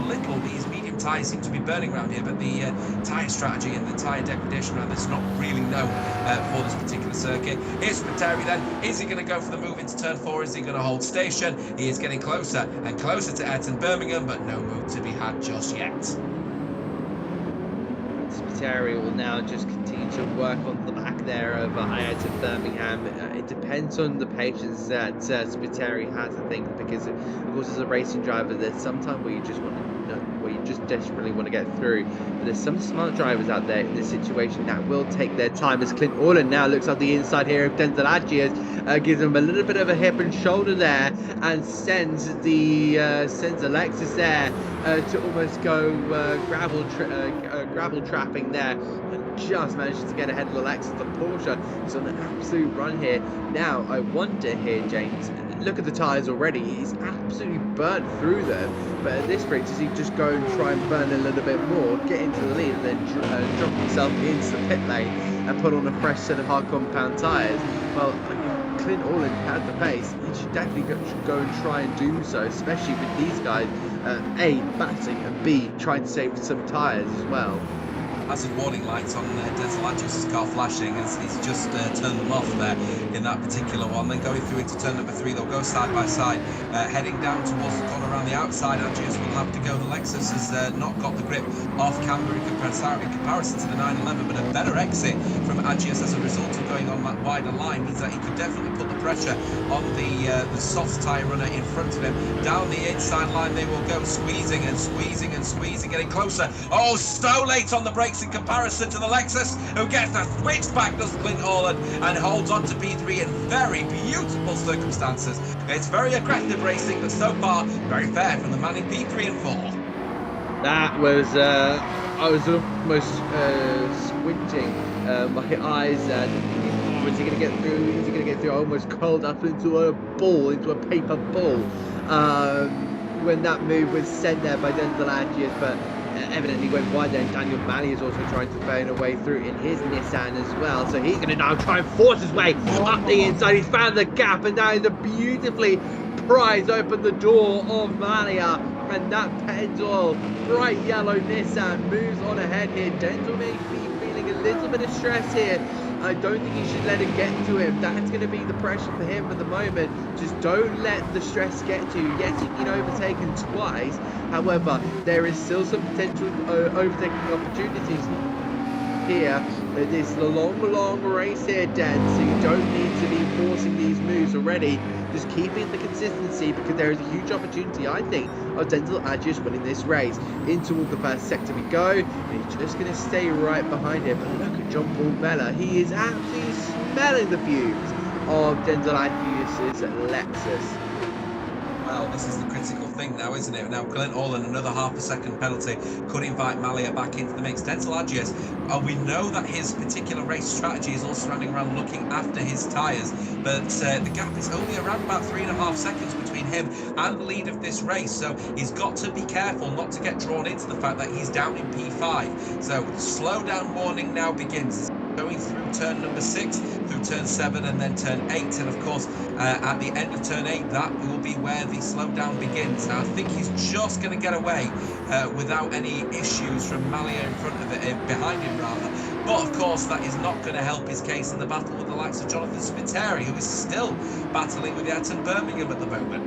little these medium tyres seem to be burning around here. But the tyre strategy and the tyre degradation around this is not really known for this particular circuit. Here's Spiteri then. Is he going to go for the move into turn 4? Is he going to hold station? He is getting closer and closer to Ayrton Birmingham, but no move to be had just yet. Spiteri will now just continue to work on the back there of Ayrton Birmingham. It depends on the patience that Spiteri has, I think, because of course as a racing driver, there's sometimes where you just want to where you just desperately want to get through. But there's some smart drivers out there in this situation that will take their time. As Clint Orland now looks on the inside here of Denzel Adjias, gives him a little bit of a hip and shoulder there, and sends Alexis there to almost go gravel trapping there, and just manages to get ahead of Alexis. The Porsche is on an absolute run here. Now I wonder here, James, look at the tyres already. He's absolutely burnt through them. But at this rate, does he just go and try and burn a little bit more, get into the lead, and then drop himself into the pit lane and put on a fresh set of hard compound tyres? Well, Clint Orland had the pace. He should definitely go and try and do so, especially with these guys, A, battling, and B, trying to save some tyres as well. Hazard warning lights on Denzel Adjias' car flashing as he's just turned them off there in that particular one. Then going through into turn number 3, they'll go side by side, heading down towards the corner around the outside. Adjias will have to go. The Lexus has not got the grip off camber in comparison to the 911, but a better exit from Adjias as a result of going on that wider line means that he could definitely put the pressure on the soft tyre runner in front of him. Down the inside line they will go, squeezing and squeezing and squeezing, getting closer. Oh, so late on the brakes in comparison to the Lexus, who gets the switch back, does Clint Orland, and holds on to P3 in very beautiful circumstances. It's very aggressive racing, but so far very fair from the man in P3 and 4. That was I was almost squinting my eyes and thinking, is he going to get through? Is he going to get through? I almost curled up into a ball, into a paper ball, when that move was sent there by Denzel Adjias, but evidently went wide there. And Daniel Malley is also trying to burn a way through in his Nissan as well, so he's going to now try and force his way up the inside. He's found the gap, and now he's a beautifully prized open the door of Malia, and that Pendle bright yellow Nissan moves on ahead here. Denzel may be feeling a little bit of stress here. I don't think he should let it get to him. That's going to be the pressure for him at the moment. Just don't let the stress get to you. Yes, you've been overtaken twice. However, there is still some potential overtaking opportunities here. It is the long race here, Dan, so you don't need to be forcing these moves already. Just keeping the consistency, because there is a huge opportunity, I think, of Denzel Adjias winning this race. In toward the first sector we go, and he's just going to stay right behind him. But look at John Paul Bella. He is absolutely smelling the fumes of Denzel Adjias' Lexus. Well, this is the critical thing now, isn't it? Now, Clint Orland, another half a second penalty, could invite Malia back into the mix. Denzel Adjias, we know that his particular race strategy is all surrounding around looking after his tyres, but the gap is only around about 3.5 seconds between him and the lead of this race, so he's got to be careful not to get drawn into the fact that he's down in P5. So, slow down warning now begins. Going through turn number 6, through turn 7, and then turn 8, and of course at the end of turn 8 that will be where the slowdown begins. Now I think he's just going to get away without any issues from Malia in front of it, behind him rather, but of course that is not going to help his case in the battle with the likes of Jonathan Spiteri, who is still battling with Ayrton Birmingham at the moment.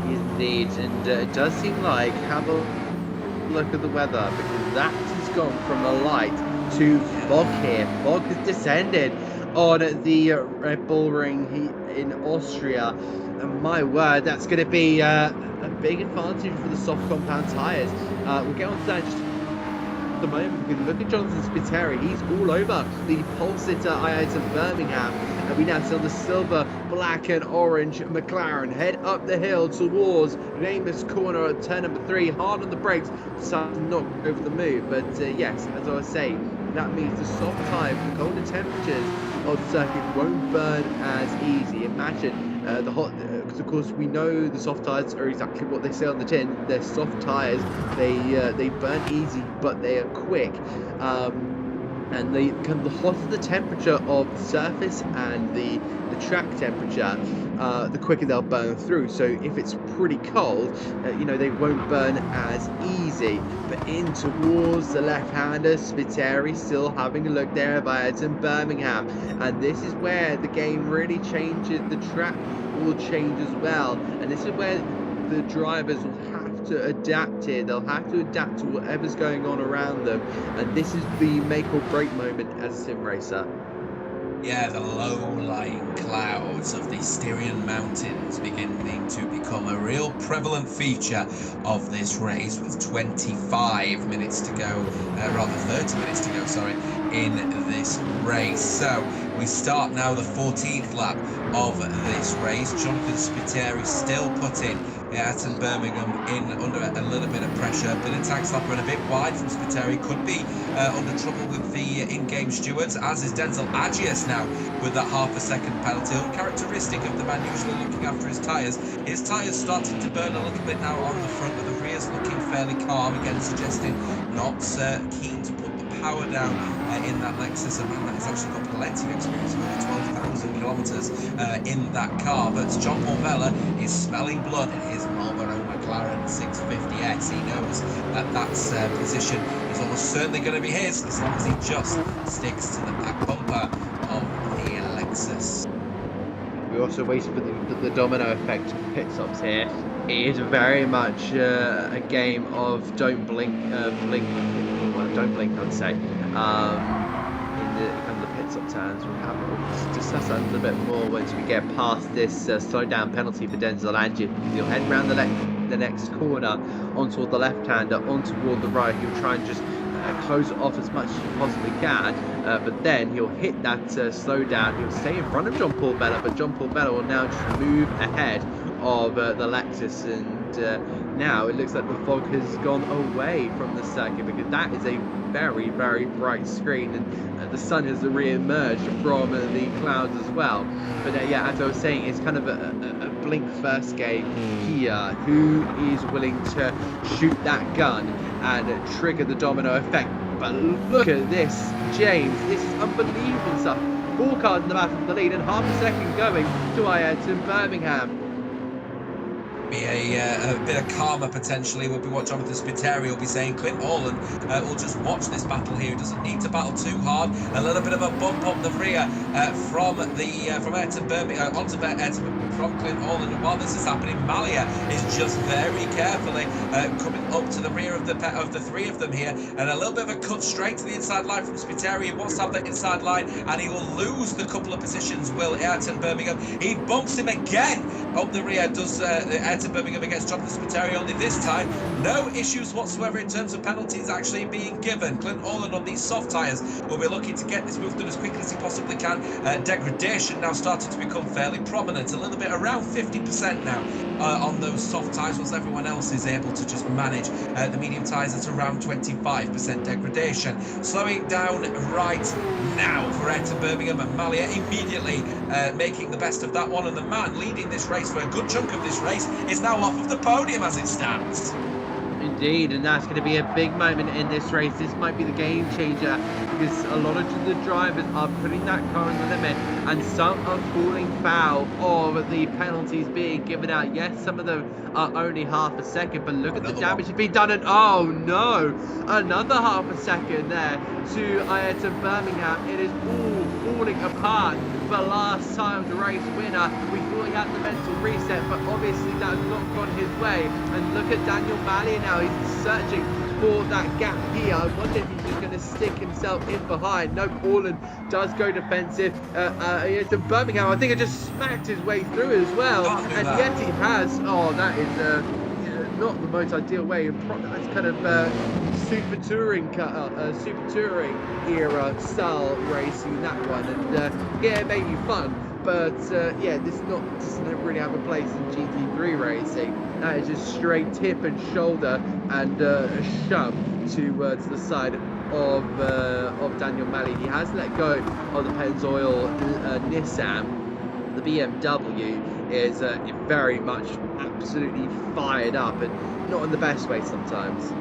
Indeed, and it does seem like, have a look at the weather, because that has gone from a light to fog here. Fog has descended on the Red Bull Ring in Austria, and my word, that's going to be a big advantage for the soft compound tyres. We'll get on to that in just the moment. We can look at Jonathan Spiteri. He's all over the pole sitter Ayrton Birmingham, and we now see on the silver, black and orange McLaren head up the hill towards Ramus corner at turn number 3, hard on the brakes, so not over the move. But yes, as I was saying, that means the soft tyre, the colder temperatures of the circuit won't burn as easy. Imagine because of course we know the soft tyres are exactly what they say on the tin. They're soft tyres. They burn easy, but they are quick. And the hotter the temperature of the surface and the track temperature, the quicker they'll burn through. So if it's pretty cold, they won't burn as easy. But in towards the left-hander, Spiteri still having a look there by Ayrton Birmingham, and this is where the game really changes. The track will change as well, and this is where the drivers will have to adapt here. They'll have to adapt to whatever's going on around them, and this is the make or break moment as a sim racer. Yeah, the low-lying clouds of the Styrian Mountains beginning to become a real prevalent feature of this race, with 25 minutes to go, rather 30 minutes to go, sorry, in this race. So we start now the 14th lap of this race. Jonathan Spiteri still putting Ayrton Birmingham in under a little bit of pressure. Bit of tag slapper and a bit wide from Spiteri. Could be under trouble with the in-game stewards, as is Denzel Agius now with that half a second penalty. Uncharacteristic of the man usually looking after his tyres. His tyres starting to burn a little bit now on the front, with the rears looking fairly calm, again suggesting not keen to put the power down in that Lexus. A man that has actually got plenty of experience of over 12,000 kilometres in that car. But John Paul Vella is smelling blood in his Marlboro McLaren 650S. He knows that position is almost certainly going to be his, as long as he just sticks to the back bumper of the Lexus. We're also waiting for the domino effect pit stops here. It is very much a game of don't blink, don't blink, I'd say. In the pit stop turns, we'll discuss that a little bit more once we get past this slow down penalty for Denzel Agius. He'll head round the next corner onto the left-hander, on toward the right. He'll try and just close it off as much as he possibly can, but then he'll hit that slow down. He'll stay in front of John Paul Vella, but John Paul Vella will now just move ahead of the Lexus, and now it looks like the fog has gone away from the circuit, because that is a very, very bright screen, and the sun has re-emerged from the clouds as well. But yeah, as I was saying, it's kind of a blink first game here. Who is willing to shoot that gun and trigger the domino effect? But look at this, James. This is unbelievable stuff. 4 cars in the battle for the lead, and half a second going to Ayrton Birmingham. Be a bit of karma potentially would be what Jonathan Spiteri will be saying. Clint Orland will just watch this battle here. He doesn't need to battle too hard. A little bit of a bump up the rear from Ayrton Birmingham from Clint Orland. And while this is happening, Malia is just very carefully coming up to the rear of the three of them here, and a little bit of a cut straight to the inside line from Spiteri. He wants to have that inside line, and he will lose the couple of positions. Will Ayrton Birmingham? He bumps him again up the rear. Does Ayrton Birmingham against Jonathan Spiteri? Only this time no issues whatsoever in terms of penalties actually being given. Clint Orland on these soft tyres will be looking to get this move done as quickly as he possibly can. Degradation now starting to become fairly prominent, a little bit around 50% now on those soft tyres, whilst everyone else is able to just manage the medium tyres at around 25% degradation. Slowing down right now for Ayrton Birmingham, and Malia immediately making the best of that one, and the man leading this race for a good chunk of this race is now off of the podium as it stands. Indeed, and that's going to be a big moment in this race. This might be the game changer, because a lot of the drivers are putting that car on the limit, and some are falling foul of the penalties being given out. Yes, some of them are only half a second, but look at the damage that's been done, and oh no, another half a second there to Ayrton Birmingham. It is all falling apart for last time's race winner. We thought he had the mental reset, but obviously that's not gone his way. And look at Daniel Malley now. He's searching for that gap here. I wonder if he's just going to stick himself in behind. No, Orland does go defensive. Ayrton Birmingham, I think, it just smacked his way through as well. And yet he has. Oh, that is not the most ideal way. That's kind of super touring era style racing, that one. And yeah, it may be fun, but yeah, this doesn't really have a place in GT3 racing. That is just straight tip and shoulder and a shove to the side of Daniel Malley. He has let go of the Pennzoil Nissan. The BMW is very much absolutely fired up, and not in the best way sometimes.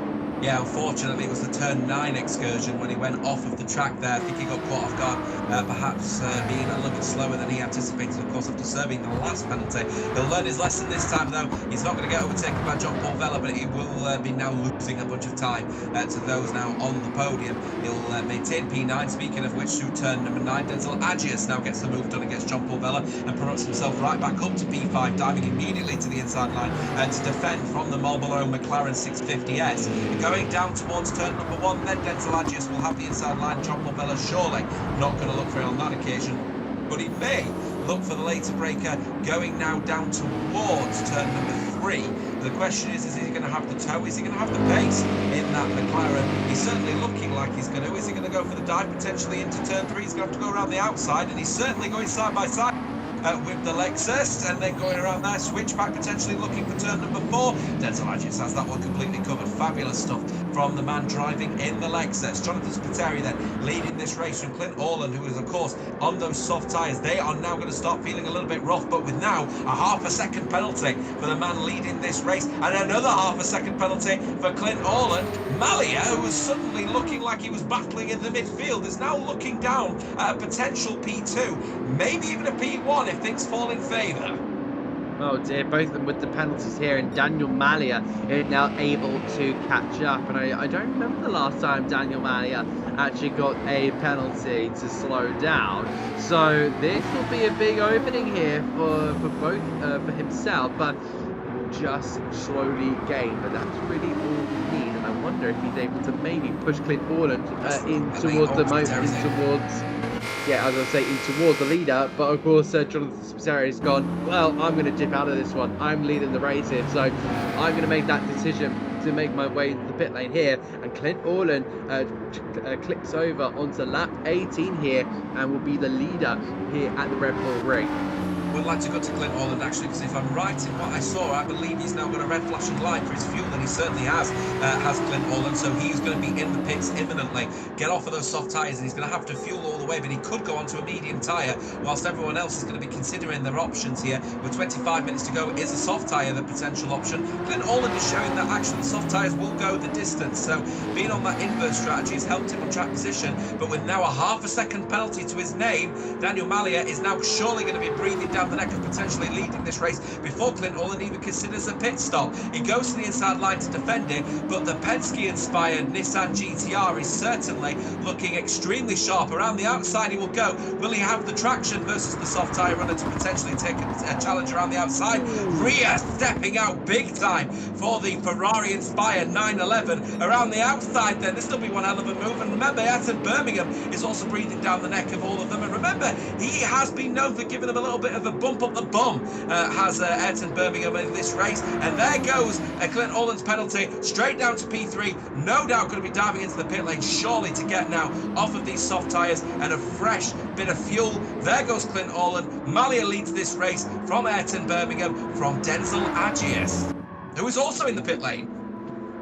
Yeah, unfortunately, it was the turn 9 excursion when he went off of the track there. I think he got caught off guard, perhaps being a little bit slower than he anticipated, of course, after serving the last penalty. He'll learn his lesson this time, though. He's not going to get overtaken by John Paul Vella, but he will be now losing a bunch of time to those now on the podium. He'll maintain P9, speaking of which, through turn number 9. Denzel Agius now gets the move done against John Paul Vella and promotes himself right back up to P5, diving immediately to the inside line to defend from the Marlboro McLaren 650S. Going down towards turn number 1, then Denzel Agius will have the inside line. John Paul Vella surely not going to look for it on that occasion, but he may look for the later breaker going now down towards turn number 3. The question is he going to have the toe? Is he going to have the pace in that McLaren? He's certainly looking like he's going to. Is he going to go for the dive potentially into turn 3? He's going to have to go around the outside, and he's certainly going side by side with the Lexus, and then going around there, switch back potentially looking for turn number 4. Denzel Agius has that one completely covered. Fabulous stuff from the man driving in the Lexus. Jonathan Spiteri then leading this race from Clint Orland, who is of course on those soft tyres. They are now going to start feeling a little bit rough, but with now a half a second penalty for the man leading this race, and another half a second penalty for Clint Orland. Malia, who was suddenly looking like he was battling in the midfield, is now looking down at a potential P2, maybe even a P1 if things fall in favour. Oh dear, both of them with the penalties here, and Daniel Malia is now able to catch up. And I don't remember the last time Daniel Malia actually got a penalty to slow down. So this will be a big opening here for both for himself, but just slowly gain. But that's really all he needs. And I wonder if he's able to maybe push Clint Orland in towards the leader. But of course, Jonathan Spiteri has gone, well, I'm going to dip out of this one. I'm leading the race here, so I'm going to make that decision to make my way into the pit lane here. And Clint Orland clicks over onto lap 18 here and will be the leader here at the Red Bull Ring. Would like to go to Clint Orland actually, because if I'm right in what I saw, I believe he's now got a red flashing light for his fuel, and he certainly has Clint Orland, so he's going to be in the pits imminently. Get off of those soft tyres, and he's going to have to fuel all the way, but he could go onto a medium tyre, whilst everyone else is going to be considering their options here. With 25 minutes to go, is a soft tyre the potential option? Clint Orland is showing that actually the soft tyres will go the distance, so being on that inverse strategy has helped him on track position, but with now a half a second penalty to his name, Daniel Malia is now surely going to be breathing down the neck of potentially leading this race before Clint Orland even considers a pit stop. He goes to the inside line to defend it, but the Penske-inspired Nissan GTR is certainly looking extremely sharp. Around the outside he will go. Will he have the traction versus the soft tyre runner to potentially take a challenge around the outside? Rhea stepping out big time for the Ferrari-inspired 911. Around the outside then, this will be one hell of a move. And remember, Ayrton Birmingham is also breathing down the neck of all of them. And remember, he has been known for giving them a little bit of a bump up the bum, has Ayrton Birmingham in this race. And there goes Clint Orland's penalty, straight down to P3. No doubt going to be diving into the pit lane, surely to get now off of these soft tyres and a fresh bit of fuel. There goes Clint Orland. Malia leads this race from Ayrton Birmingham, from Denzel Agius, who is also in the pit lane.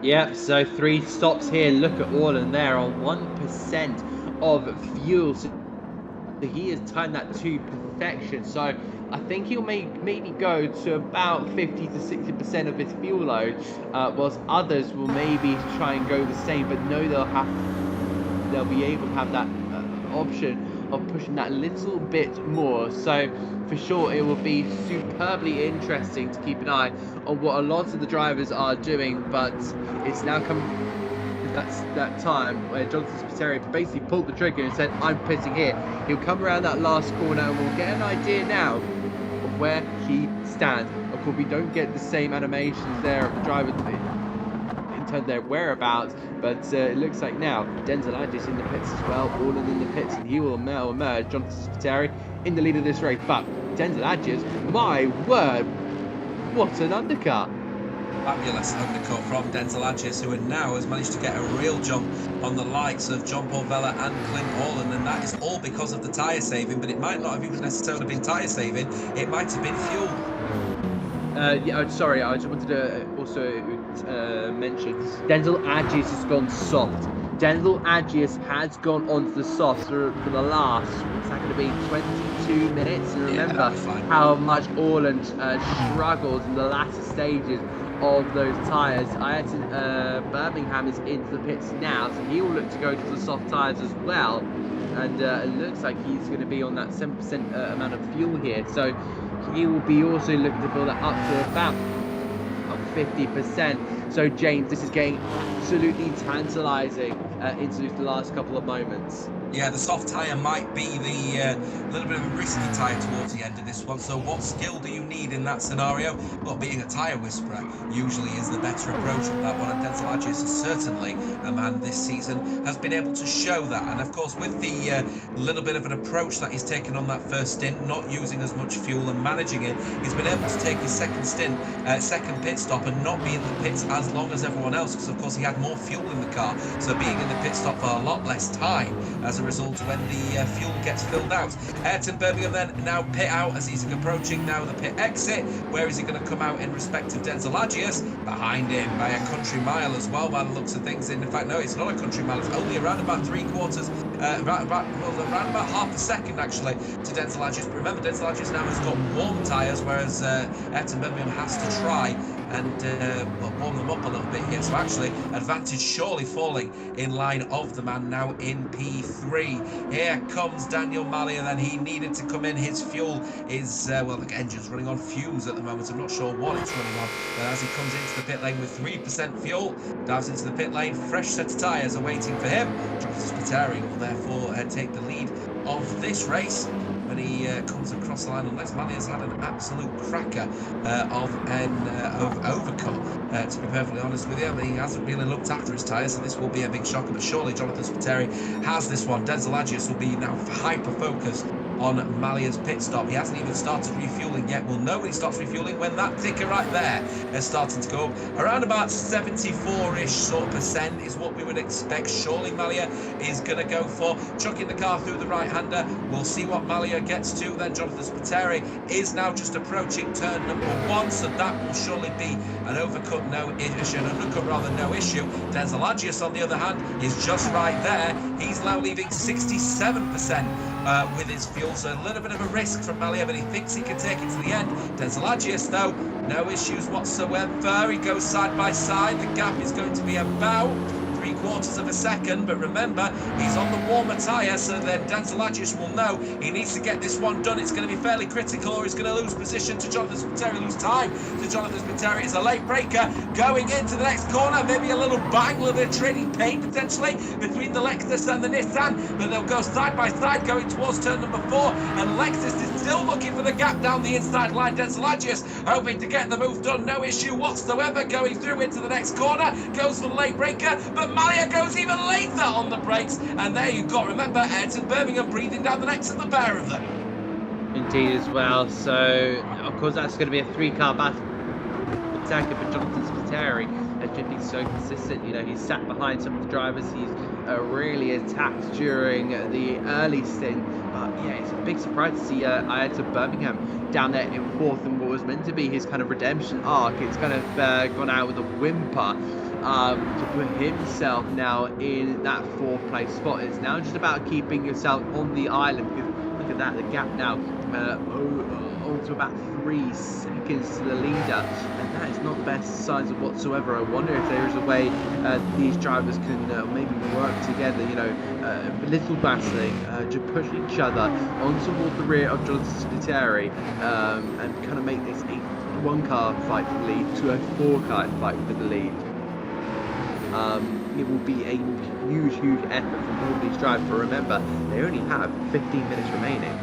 Yep, so 3 stops here. Look at Orland there on 1% of fuel. So he has timed that to perfection. So I think he'll maybe go to about 50 to 60% of his fuel load, whilst others will maybe try and go the same, but no, they'll be able to have that option of pushing that little bit more. So for sure it will be superbly interesting to keep an eye on what a lot of the drivers are doing. But it's now come that time where Jonathan Spiteri basically pulled the trigger and said, I'm pitting here. He'll come around that last corner and we'll get an idea now of where he stands. Of course, we don't get the same animations there of the driver in terms of their whereabouts, but it looks like now Denzel Agius in the pits as well, Orland in the pits, and he will emerge. Jonathan Spiteri in the lead of this race, but Denzel Agius, my word, what an undercut! Fabulous undercut from Denzel Agius, who now has managed to get a real jump on the likes of John Paul Vella and Clint Orland, and that is all because of the tyre saving. But it might not have even necessarily been tyre saving, it might have been fuel. Yeah, sorry, I just wanted to also mention Denzel Agius has gone soft Denzel Agius has gone onto the softs for the last, what's that going to be, 22 minutes? And remember that'll be fine. how much Orland struggled in the latter stages of those tyres. Birmingham is into the pits now, so he will look to go to the soft tyres as well. And it looks like he's going to be on that 7% amount of fuel here. So he will be also looking to build that up to about 50%. So James, this is getting absolutely tantalising into the last couple of moments. Yeah, the soft tyre might be the little bit of a risky tyre towards the end of this one. So what skill do you need in that scenario? Well, being a tyre whisperer usually is the better approach of that one. And Denzel Agius is certainly a man this season has been able to show that. And of course, with the little bit of an approach that he's taken on that first stint, not using as much fuel and managing it, he's been able to take his second pit stop and not be in the pits as long as everyone else, because of course he had more fuel in the car. So being in the pit stop for a lot less time as a result when the fuel gets filled out. Ayrton Birmingham then now pit out as he's approaching now the pit exit. Where is he going to come out in respect of Denzel Agius? Behind him by a country mile as well, by the looks of things. In fact, no, it's not a country mile. It's only around about around about half a second actually to Denzel Agius. But remember, Denzel Agius now has got warm tyres, whereas Ayrton Birmingham has to try and warm them up a little bit here. So actually, advantage surely falling in line of the man now in P3. Here comes Daniel Malia. Then he needed to come in. His fuel is well, the engine's running on fumes at the moment. I'm not sure what it's running on, but as he comes into the pit lane with 3% fuel, dives into the pit lane, fresh set of tyres are waiting for him. Jonathan Spiteri will therefore take the lead of this race when he comes across the line, unless Malia's had an absolute cracker of overcut. To be perfectly honest with you, I mean, he hasn't really looked after his tyres, so this will be a big shocker. But surely Jonathan Spiteri has this one. Denzel Agius will be now hyper-focused on Malia's pit stop. He hasn't even started refueling yet. We'll know when he starts refueling when that ticker right there is starting to go up. Around about 74-ish sort of percent is what we would expect. Surely Malia is going to go for chucking the car through the right-hander. We'll see what Malia gets to. Then Jonathan Spiteri is now just approaching turn number 1, so that will surely be an overcut, no issue, an undercut rather, no issue. Denzel Agius, on the other hand, is just right there. He's now leaving 67% with his fuel, so a little bit of a risk from Malia, but he thinks he can take it to the end. Denzel Agius, though, no issues whatsoever. He goes side by side. The gap is going to be about 3/4 of a second, but remember, he's on the warmer tyre, so then Denzel Agius will know he needs to get this one done. It's going to be fairly critical, or he's going to lose position to Jonathan Spiteri, lose time to Jonathan Spiteri. It's a late breaker going into the next corner. Maybe a little bang, a little bit of trading pain potentially between the Lexus and the Nissan, but they'll go side by side going towards turn number 4, and Lexus is still looking for the gap down the inside line. Denzel Agius hoping to get the move done, no issue whatsoever, going through into the next corner, goes for the late breaker, but Malia goes even later on the brakes, and there you've got, remember, Ayrton Birmingham breathing down the necks of the pair of them. Indeed as well, so of course that's going to be a 3-car battle attacker for Jonathan Spiteri. Has just been so consistent, you know, he's sat behind some of the drivers, he's really attacked during the early stint, but yeah, it's a big surprise to see Ayrton Birmingham down there in 4th, and what was meant to be his kind of redemption arc, it's kind of gone out with a whimper. To put himself now in that 4th place spot. It's now just about keeping yourself on the island, because look at that, the gap now to about 3 seconds to the leader, and that is not the best signs whatsoever. I wonder if there is a way these drivers can maybe work together, you know, little battling to push each other on toward the rear of Jonathan Spiteri, and kind of make this a 1-car fight for the lead to a 4-car fight for the lead. It will be a huge effort from all these drivers, but remember, they only have 15 minutes remaining.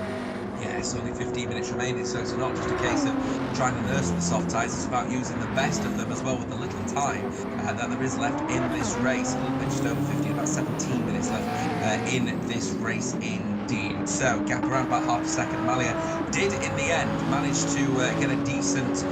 Yeah, it's only 15 minutes remaining, so it's not just a case of trying to nurse the soft tyres, it's about using the best of them as well with the little time that there is left in this race. A little bit just over 15, about 17 minutes left in this race in indeed. So gap around about half a second. Malia did in the end manage to get a decent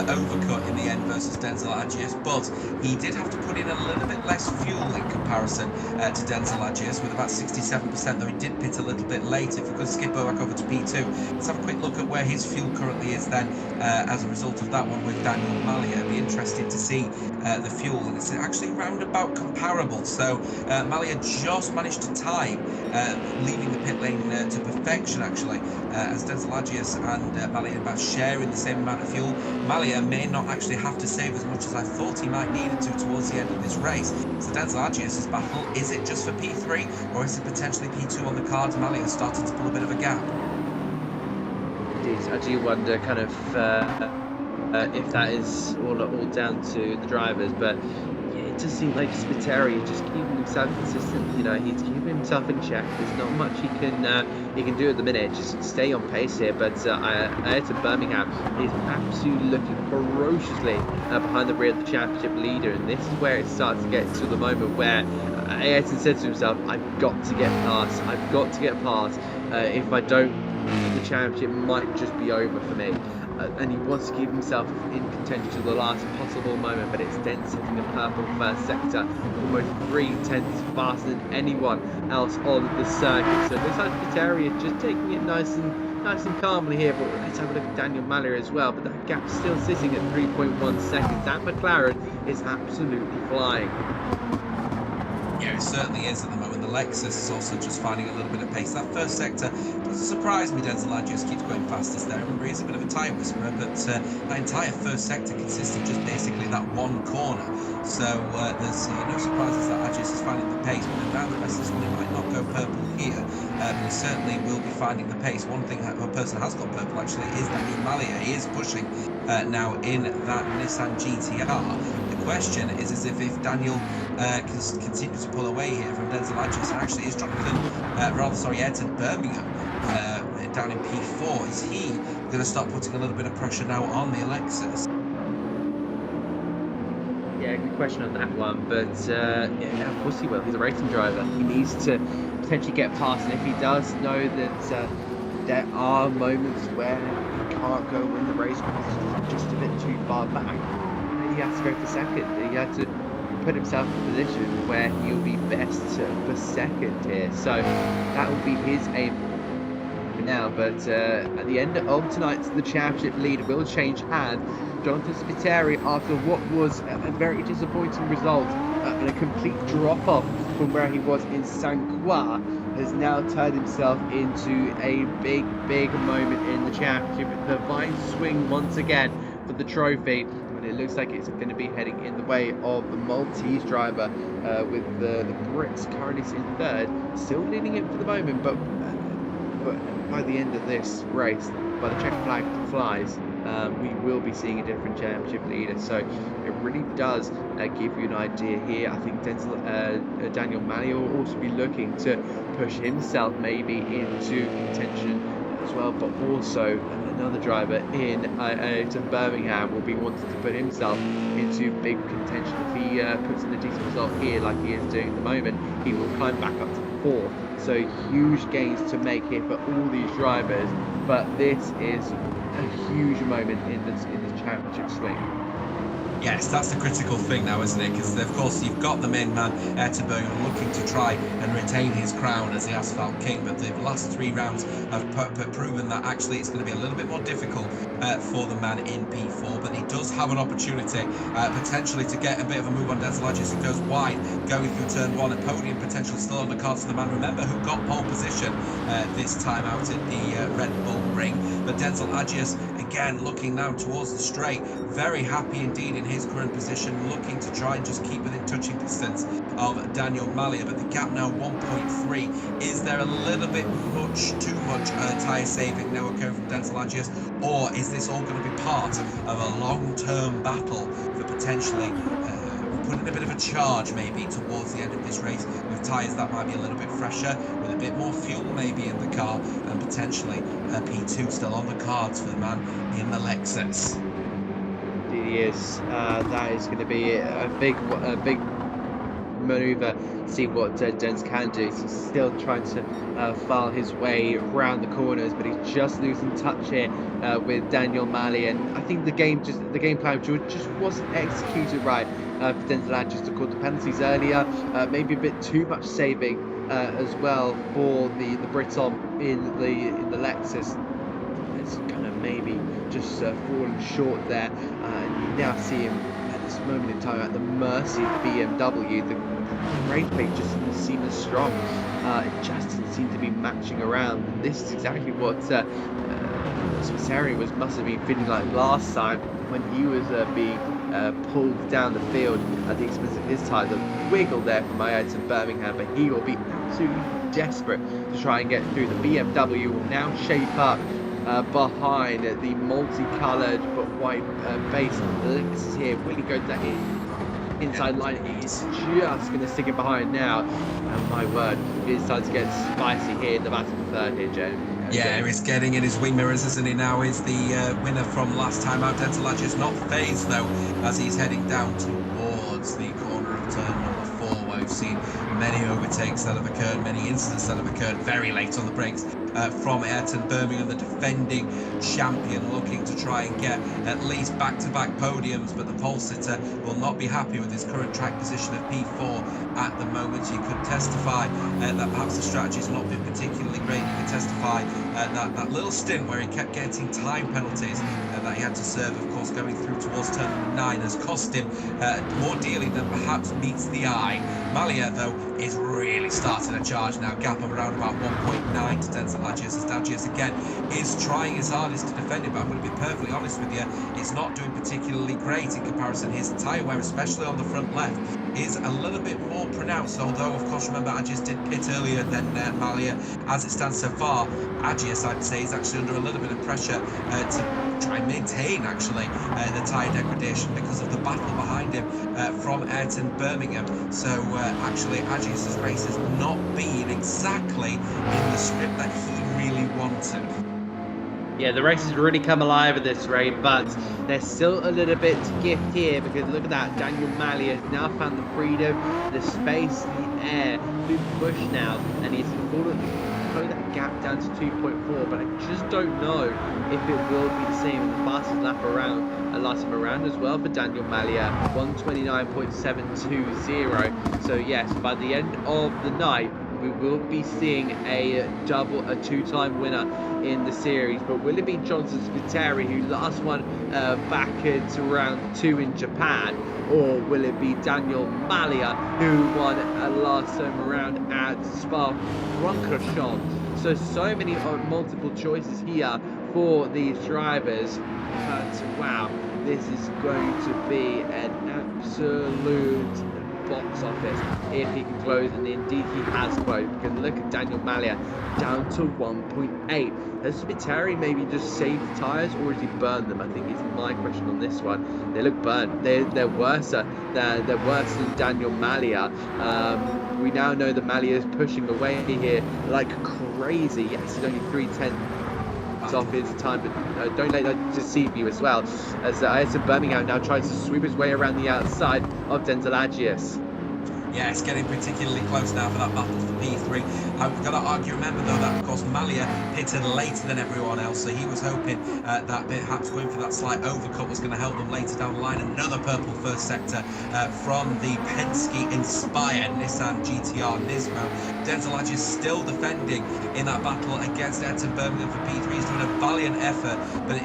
overcut in the end versus Denzel Agius, but he did have to put in a little bit less fuel in comparison to Denzel Agius, with about 67%, though he did pit a little bit late. If we could skip back over to P2, let's have a quick look at where his fuel currently is then as a result of that one with Daniel Malia. It'd be interesting to see the fuel, and it's actually roundabout comparable. So Malia just managed to time leaving the pit lane to perfection, actually, as Denzel Agius and Malia about sharing the same amount of fuel. Malia may not actually have to save as much as I thought he might need to towards the end of this race. So Denzel Agius' battle, is it just for P3 or is it potentially P2 on the cards? Malia started to pull a bit of a gap. I do wonder kind of if that is all down to the drivers, but yeah, it just seems like Spiteri is just keeping himself consistent. You know, he's keeping himself in check. There's not much he can do at the minute. Just stay on pace here. But Ayrton Birmingham is absolutely looking ferociously behind the rear of the championship leader, and this is where it starts to get to the moment where Ayrton said to himself, "I've got to get past. I've got to get past. If I don't, the championship might just be over for me." And he wants to keep himself in contention to the last possible moment, but it's then sitting a purple first sector, almost 3/10 faster than anyone else on the circuit. So it looks like Spiteri is just taking it nice and calmly here. But let's have a look at Daniel Malia as well. But that gap's still sitting at 3.1 seconds. That McLaren is absolutely flying. Yeah, it certainly is at the moment. The Lexus is also just finding a little bit of pace. That first sector doesn't surprise me. Denzel Agius keeps going fastest there. Remember, he's a bit of a tyre whisperer, but that entire first sector consists of just basically that one corner. So there's no surprises that Agius is finding the pace, but around the rest of this one, it might not go purple here, but he certainly will be finding the pace. One thing a person has got purple, actually, is Daniel Malia. He is pushing now in that Nissan GTR. The question is as if Daniel can continue to pull away here from Denzel Agius, and actually is Ayrton Birmingham down in P4. Is he going to start putting a little bit of pressure now on the Alexis? Yeah, good question on that one, but yeah, of course he will. He's a racing driver. He needs to potentially get past, and if he does know that there are moments where he can't go win the race because he's just a bit too far back, he has to go for second. He has to put himself in a position where he'll be best for second here. So that will be his aim now. But at the end of tonight's, the championship lead will change hands. Jonathan Spiteri, after what was a very disappointing result and a complete drop-off from where he was in St. Croix, has now turned himself into a big moment in the championship. The fine swing once again for the trophy. It looks like it's going to be heading in the way of the Maltese driver, with the Brits currently in third, still leading it for the moment, but by the end of this race, by the check flag flies, we will be seeing a different championship leader. So it really does give you an idea here. I think Daniel Malia will also be looking to push himself maybe into contention as well, but also another driver in Birmingham will be wanting to put himself into big contention. If he puts in a decent result here like he is doing at the moment, he will climb back up to fourth. So huge gains to make here for all these drivers, but this is a huge moment in this championship swing. Yes, that's the critical thing now, isn't it? Because, of course, you've got the main man, Ayrton Birmingham, looking to try and retain his crown as the Asphalt King, but the last 3 rounds have proven that actually it's going to be a little bit more difficult for the man in P4, but he does have an opportunity potentially to get a bit of a move on Denzel Agius. He goes wide, going through turn 1, a podium potential still on the cards for the man, remember, who got pole position this time out at the Red Bull Ring. But Denzel Agius, again, looking now towards the straight, very happy indeed in his current position, looking to try and just keep within touching distance of Daniel Malia, but the gap now 1.3. Is there a little bit too much tyre saving now occurring from Denzel Agius, or is this all going to be part of a long-term battle for potentially putting a bit of a charge maybe towards the end of this race with tyres that might be a little bit fresher, with a bit more fuel maybe in the car, and potentially P2 still on the cards for the man in the Lexus? He is. That is going to be a big manoeuvre, see what Dens can do. He's still trying to file his way around the corners, but he's just losing touch here with Daniel Mali. And I think the game plan just wasn't executed right for Denzel just to call the penalties earlier. Maybe a bit too much saving as well for the Briton in the Lexus. It's kind of maybe just falling short there, and you now see him at this moment in time at the mercy of BMW. The brake plate just doesn't seem as strong. It just doesn't seem to be matching around. And this is exactly what Spiteri must have been feeling like last time when he was being pulled down the field at the expense of his tyre. The wiggle there from Ayrton Birmingham, but he will be absolutely desperate to try and get through. The BMW will now shape up behind the multicoloured but white base. This is here. Will he go to that inside line? He is just going to stick it behind now. And my word, it's starting to get spicy here in the battle for third here, Joe. Yeah, he's getting in his wing mirrors, isn't he now? Is the winner from last time out. Denzel Adjus not phased though, as he's heading down towards the corner of turn number 4, where we've seen many overtakes that have occurred, many incidents that have occurred very late on the brakes from Ayrton Birmingham, the defending champion, looking to try and get at least back-to-back podiums, but the pole sitter will not be happy with his current track position of P4 at the moment. You could testify that perhaps the strategy has not been particularly great. You could testify that little stint where he kept getting time penalties that he had to serve, of course, going through towards turn number 9 has cost him more dearly than perhaps meets the eye. Malia, though, is really starting a charge now, gap of around about 1.9 to Denzel Adjus, as Adjus again is trying his hardest to defend it, but I'm going to be perfectly honest with you, it's not doing particularly great in comparison. His tyre wear, especially on the front left, is a little bit more pronounced, although of course remember Adjus did pit earlier than Malia. As it stands so far, Adjus, I'd say, is actually under a little bit of pressure to try and maintain actually the tyre degradation because of the battle behind him from Ayrton Birmingham. So actually Adjus's race has not been exactly in the script that he really wanted. Yeah, the race has really come alive at this rate, but there's still a little bit to gift here, because look at that, Daniel Mali has now found the freedom, the space, the air, to push now, and he's closed that gap down to 2.4, but I just don't know if it will be the same in the fastest lap around, last time around as well for Daniel Malia, 129.720. So yes, by the end of the night, we will be seeing a two-time winner in the series. But will it be Johnson Spiteri, who last won back into round 2 in Japan, or will it be Daniel Malia, who won last time around at Spa-Francorchamps? So many multiple choices here for these drivers. But wow, this is going to be an absolute box office if he can close, and indeed he has closed, because look at Daniel Malia down to 1.8. Has Spiteri maybe just saved the tyres, or has he burned them? I think is my question on this one. They look burnt. They're worse than Daniel Malia. We now know that Malia is pushing away here like crazy. Yes, he's only 3/10 off his time, but don't let that deceive you as well, as Ayrton Birmingham now tries to sweep his way around the outside of Denzel Adjus. Yeah, it's getting particularly close now for that battle for P3. We've got to argue, remember though, that of course Malia pitted later than everyone else, so he was hoping that perhaps going for that slight overcut was going to help them later down the line. Another purple first sector from the Penske-inspired Nissan GTR Nismo. Denzel Adjus still defending in that battle against Ayrton Birmingham for P3. He's doing a valiant effort, but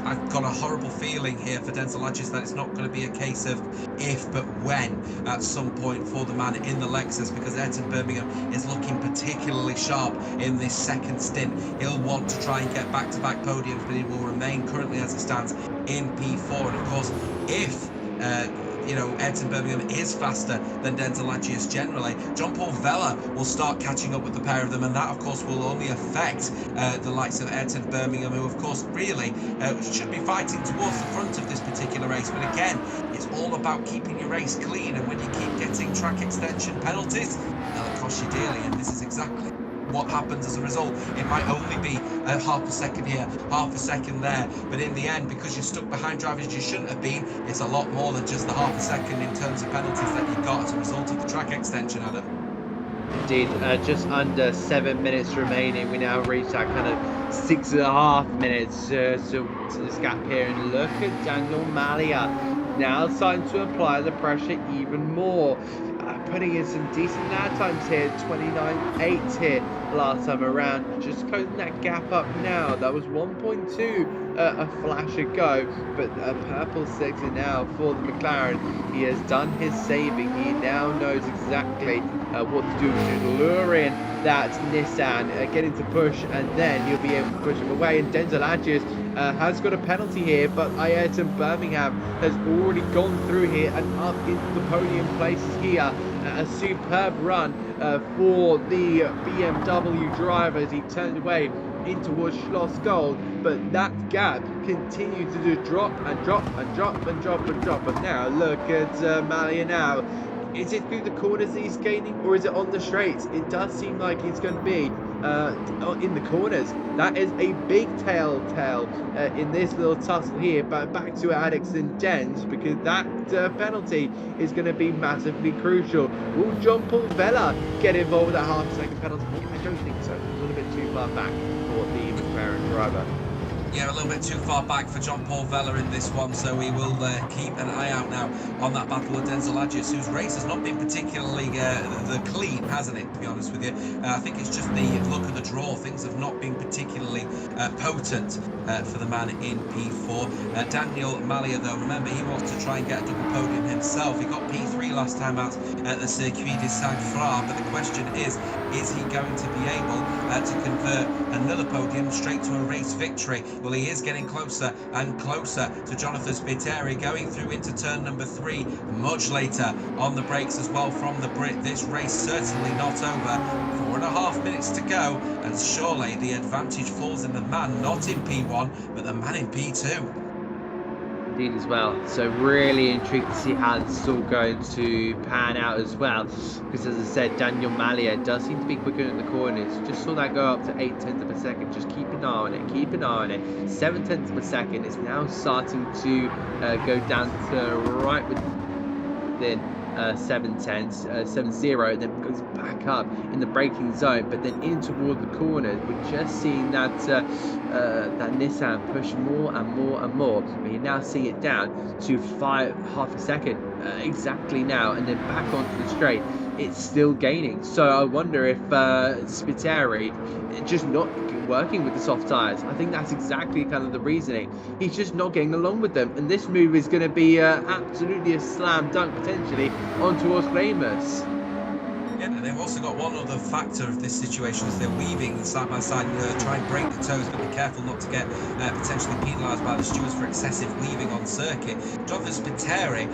I've got a horrible feeling here for Denzel Adjus that it's not going to be a case of if, but when at some point for the man in the Lexus, because Ayrton Birmingham is looking particularly sharp in this second stint. He'll want to try and get back-to-back podiums, but he will remain currently as it stands in P4. And of course, if Ayrton Birmingham is faster than Denzel Adjus generally, Jean-Paul Vella will start catching up with the pair of them, and that of course will only affect the likes of Ayrton Birmingham, who of course really should be fighting towards the front of this particular race. But again, it's all about keeping your race clean, and when you keep getting track extension penalties, they'll cost you dearly, and this is exactly what happens as a result. It might only be half a second here, half a second there, but in the end, because you're stuck behind drivers you shouldn't have been, it's a lot more than just the half a second in terms of penalties that you got as a result of the track extension, Adam. Indeed, just under 7 minutes remaining. We now reach that kind of 6.5 minutes to this gap here, and look at Daniel Malia now starting to apply the pressure even more, putting in some decent lap times here. 29.8 here last time around, just closing that gap up now. That was 1.2 a flash ago, but a purple sector now for the McLaren. He has done his saving. He now knows exactly what to do, which is lure in that Nissan, getting to push, and then he'll be able to push him away. And Denzel Adjus has got a penalty here, but Ayrton Birmingham has already gone through here and up into the podium places here. A superb run for the BMW driver as he turned away in towards Schloss Gold, but that gap continued to just drop and drop and drop and drop and drop. And now look at Malia now. Is it through the corners that he's gaining, or is it on the straights? It does seem like it's going to be in the corners. That is a big telltale in this little tussle here. But back to Alex and Dens, because that penalty is going to be massively crucial. Will John Paul Vella get involved with that half-second penalty? I don't think so. It's a little bit too far back for the McLaren driver. Yeah, a little bit too far back for John Paul Vella in this one, so we will keep an eye out now on that battle with Denzel Adjus, whose race has not been particularly the clean, hasn't it, to be honest with you. I think it's just the look of the draw. Things have not been particularly potent for the man in P4. Daniel Malia, though, remember, he wants to try and get a double podium himself. He got P3 last time out at the Circuit de Saint-Fra, but the question is he going to be able to convert another podium straight to a race victory? Well, he is getting closer and closer to Jonathan Spiteri, going through into turn number 3 much later on the brakes as well from the Brit. This race certainly not over. 4.5 minutes to go, and surely the advantage falls in the man not in P1 but the man in P2. Indeed as well. So really intrigued to see how this is all going to pan out as well, because as I said, Daniel Malia does seem to be quicker in the corners. Just saw that go up to 0.8 of a second. Just keep an eye on it, keep an eye on it. 0.7 of a second. It's now starting to go down to right within 7.0, then goes back up in the braking zone, but then in toward the corners. We're just seeing that that Nissan push more and more and more, but you're now seeing it down to half a second exactly now, and then back onto the straight. It's still gaining, so I wonder if Spiteri just not working with the soft tyres. I think that's exactly kind of the reasoning. He's just not getting along with them, and this move is going to be absolutely a slam dunk potentially onto Osclamus. Yeah, they've also got one other factor of this situation is they're weaving side by side, try and break the toes, but be careful not to get potentially penalised by the stewards for excessive weaving on circuit. Jonathan Spiteri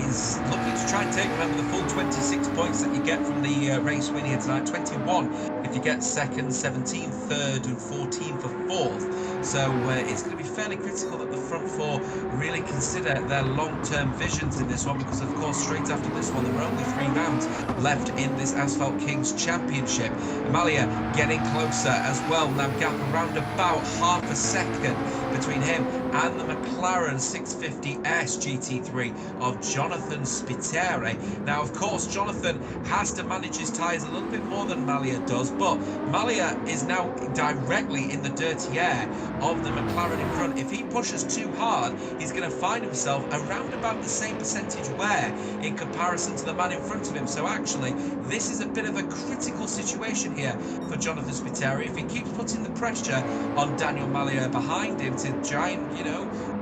is looking to try and take, remember, the full 26 points that you get from the race win here tonight. 21 if you get second, 17 third, and 14 for fourth. So it's going to be fairly critical that the front four really consider their long-term visions in this one, because of course straight after this one there were only 3 rounds left in this Asphalt Kings Championship. Malia getting closer as well, now gap around about half a second between him and the McLaren 650S GT3 of Jonathan Spiteri. Now of course Jonathan has to manage his tyres a little bit more than Malia does, but Malia is now directly in the dirty air of the McLaren in front. If he pushes too hard, he's going to find himself around about the same percentage wear in comparison to the man in front of him. So actually this is a bit of a critical situation here for Jonathan Spiteri. If he keeps putting the pressure on Daniel Malia behind him to try and,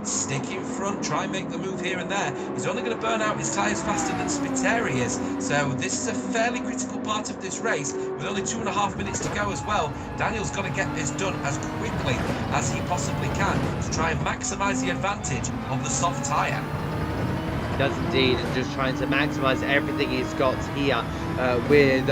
stick in front, try and make the move here and there, he's only going to burn out his tyres faster than Spiteri is. So this is a fairly critical part of this race, with only 2.5 minutes to go as well. Daniel's got to get this done as quickly as he possibly can to try and maximise the advantage of the soft tyre. Does indeed, and just trying to maximise everything he's got here with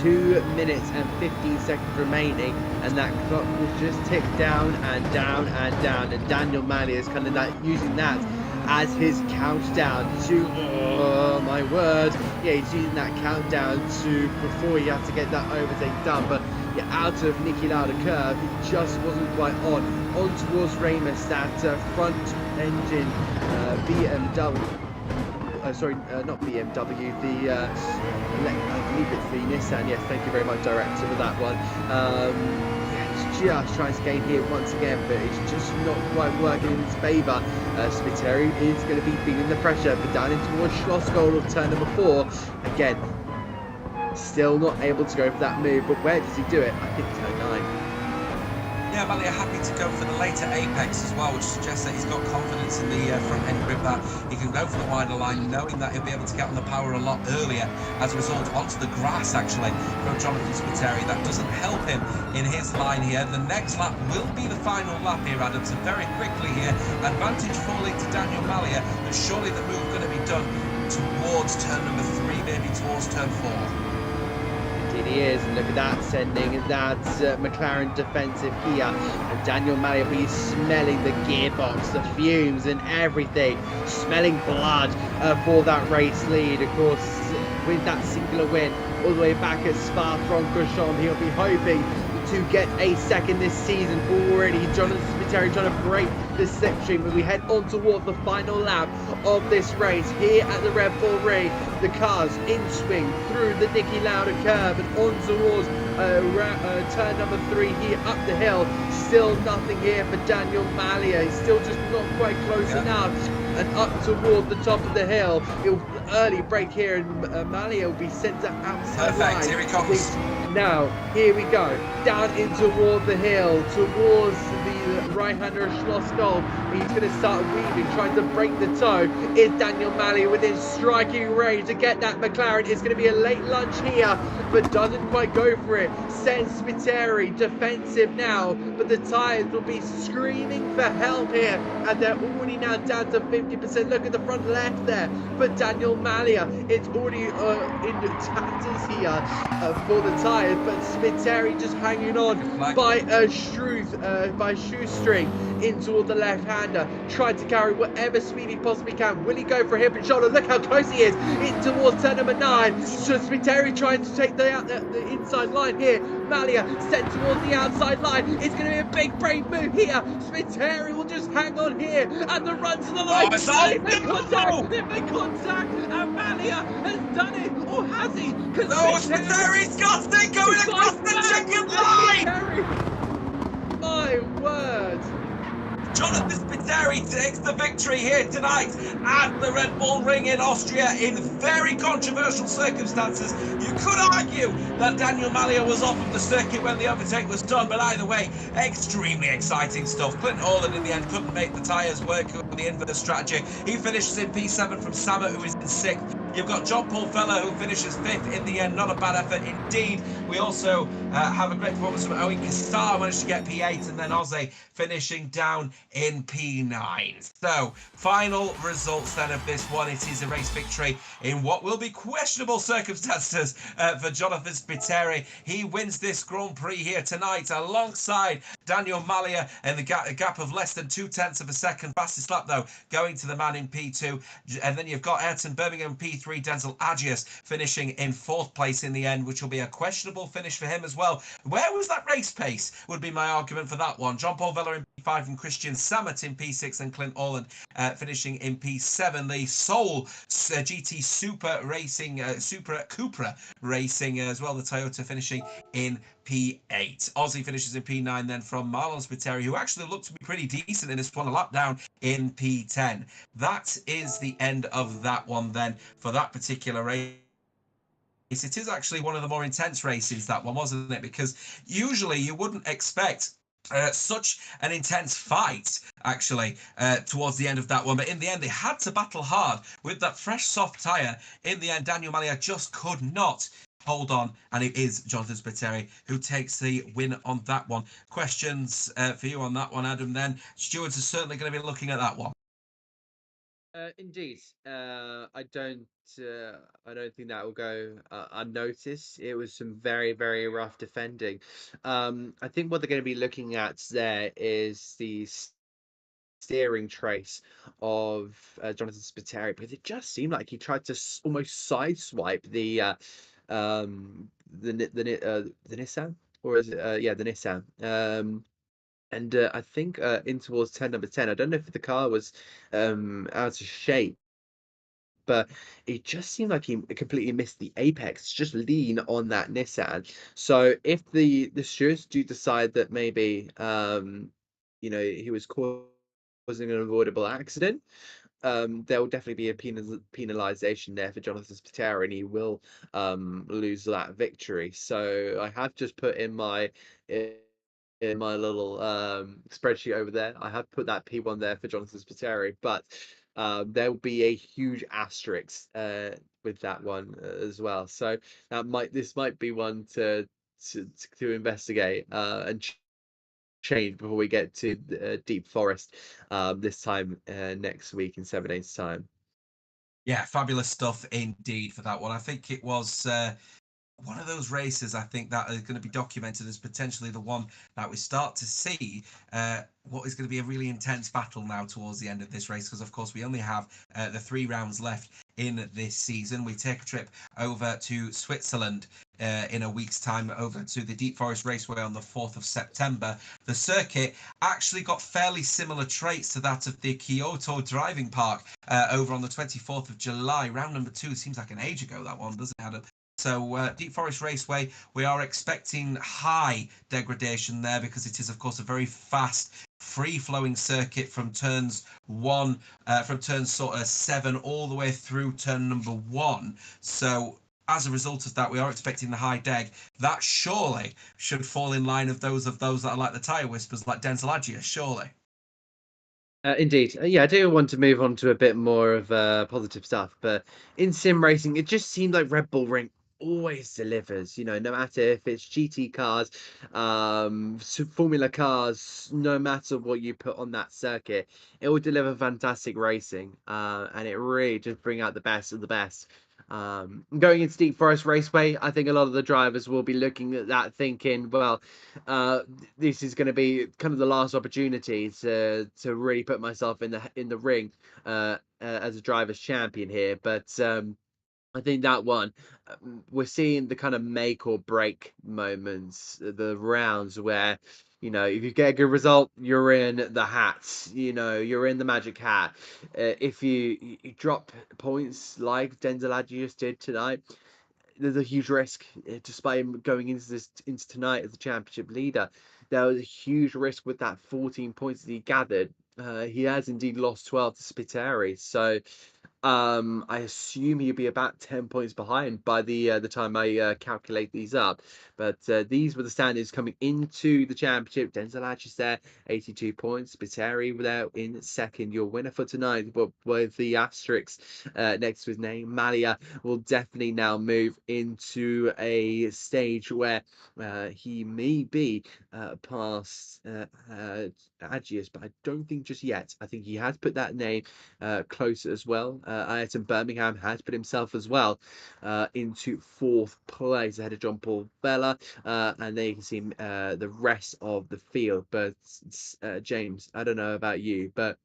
2 minutes and 15 seconds remaining, and that clock will just tick down and down and down, and Daniel Malia is kind of using that as his countdown to, oh my word, yeah, he's using that countdown to before he has to get that overtake done. But get out of Nicky Lauda curve. It just wasn't quite on towards Ramus, that front engine BMW. Sorry, not BMW, I believe it's the Nissan. Yes, thank you very much, director, for that one. It's just trying to gain here once again, but it's just not quite working in his favour. Spiteri is going to be feeling the pressure, but down in towards Schlossgold of turn number 4. Again, still not able to go for that move, but where does he do it? I think turn 9. Yeah, Malia happy to go for the later apex as well, which suggests that he's got confidence in the front end grip, that he can go for the wider line, knowing that he'll be able to get on the power a lot earlier. As a result, onto the grass actually from Jonathan Spiteri. That doesn't help him in his line here. The next lap will be the final lap here, Adam. So very quickly here, advantage falling to Daniel Malia, but surely the move going to be done towards turn number 3, maybe towards turn 4. He is, and look at that, sending that McLaren defensive here, and Daniel Malia will be smelling the gearbox, the fumes and everything, smelling blood for that race lead. Of course, with that singular win all the way back at Spa-Francorchamps, he'll be hoping to get a second this season already. Jonathan Spiteri trying to break the slipstream, but we head on toward the final lap of this race here at the Red Bull Ring. The cars in swing through the Nicky Lauda curve and on towards turn number 3 here up the hill. Still nothing here for Daniel Malia. He's still just not quite close enough. And up toward the top of the hill, he'll early break here, and Malia will be sent to outside line. Perfect, here he comes. Now, here we go, down in toward the hill, towards the right-hander of Schlossgold. He's going to start weaving, trying to break the toe. Is Daniel Malia within striking range to get that McLaren? It's going to be a late lunge here, but doesn't quite go for it. Sends Spiteri defensive now, but the tyres will be screaming for help here, and they're already now down to 50%. Look at the front left there for Daniel Malia. It's already in tatters here for the tyres, but Spiteri just hanging on by a shoestring in toward the left-hander, trying to carry whatever speed he possibly can. Will he go for a hip and shoulder? Look how close he is in towards turn number 9. So Spiteri trying to take the inside line here. Malia sent towards the outside line. It's going to be a big brave move here. Spiteri will just hang on here, and the run to the line. They've made contact, and Malia has done it, or has he? No, Spiteri's got it going across the chicken line! My word! Jonathan Spiteri takes the victory here tonight at the Red Bull Ring in Austria in very controversial circumstances. You could argue that Daniel Malia was off of the circuit when the overtake was done, but either way, extremely exciting stuff. Clint Holland in the end couldn't make the tyres work with the inverse strategy. He finishes in P7 from Samet, who is in 6th. You've got John Paul Feller, who finishes 5th in the end. Not a bad effort indeed. We also have a great performance from Owen Cassar, managed to get P8, and then Ozzy finishing down in P9. So, final results then of this one. It is a race victory in what will be questionable circumstances for Jonathan Spiteri. He wins this Grand Prix here tonight alongside Daniel Malia in the gap of less than 0.2 of a second. Fastest lap, though, going to the man in P2. And then you've got Ayrton Birmingham P3, Denzel Agius finishing in 4th place in the end, which will be a questionable finish for him as well. Where was that race pace, would be my argument for that one. John Paul Veller in P5 and Christian Samet in P6, and Clint Holland finishing in P7. The sole GT Super Racing, Supra Cupra Racing as well, the Toyota finishing in P8. Aussie finishes in P9 then from Marlon Spiteri, who actually looked to be pretty decent in this one, a lap down in P10. That is the end of that one then for that particular race. It is actually one of the more intense races, that one, wasn't it? Because usually you wouldn't expect such an intense fight, actually, towards the end of that one. But in the end, they had to battle hard with that fresh, soft tyre. In the end, Daniel Malia just could not hold on, and it is Jonathan Spiteri who takes the win on that one. Questions for you on that one, Adam, then? Stewards are certainly going to be looking at that one. Indeed, I don't think that will go unnoticed. It was some very, very rough defending. I think what they're going to be looking at there is the steering trace of Jonathan Spiteri, because it just seemed like he tried to almost sideswipe the Nissan. or is it yeah, the Nissan. And I think in towards number 10. I don't know if the car was out of shape, but it just seemed like he completely missed the apex, just lean on that Nissan. So if the stewards do decide that maybe he was causing an avoidable accident, there will definitely be a penalization there for Jonathan Spiteri, and he will lose that victory. So I have just put in my little spreadsheet over there. I have put that P1 there for Jonathan Spiteri, but there will be a huge asterisk with that one as well. So this might be one to investigate and change before we get to Deep Forest this time next week in 7 days' time. Yeah, fabulous stuff indeed for that one. I think it was one of those races, I think, that are going to be documented as potentially the one that we start to see what is going to be a really intense battle now towards the end of this race, because of course we only have the 3 rounds left in this season. We take a trip over to Switzerland in a week's time, over to the Deep Forest Raceway on the 4th of September. The circuit actually got fairly similar traits to that of the Kyoto Driving Park over on the 24th of July. Round number 2 seems like an age ago, that one, doesn't it? So Deep Forest Raceway, we are expecting high degradation there, because it is, of course, a very fast, free-flowing circuit from turns 7 all the way through turn number 1. So as a result of that, we are expecting the high deg. That surely should fall in line of those that are like the tyre whispers, like Denzel Agius, surely. Indeed. Yeah, I do want to move on to a bit more of positive stuff, but in sim racing, it just seemed like Red Bull Ring always delivers, no matter if it's GT cars, Formula cars, no matter what you put on that circuit, it will deliver fantastic racing, and it really just bring out the best of the best. Going into Deep Forest Raceway, I think a lot of the drivers will be looking at that thinking, well, this is going to be kind of the last opportunity to really put myself in the ring as a drivers' champion here. But I think that one, we're seeing the kind of make or break moments, the rounds where, if you get a good result, you're in the hat, you're in the magic hat. If you drop points like Denzel Agius did tonight, there's a huge risk, despite him going into tonight as the championship leader. There was a huge risk with that 14 points that he gathered. He has indeed lost 12 to Spiteri, so I assume he'll be about 10 points behind by the time I calculate these up. But these were the standings coming into the championship. Denzel Agius there, 82 points. Spiteri there in second. Your winner for tonight, but with the asterisk next to his name, Malia, will definitely now move into a stage where he may be past Agius, but I don't think just yet. I think he has put that name close as well. Ayrton Birmingham has put himself as well into 4th place ahead of John Paul Bella, and then you can see the rest of the field. But James, I don't know about you, but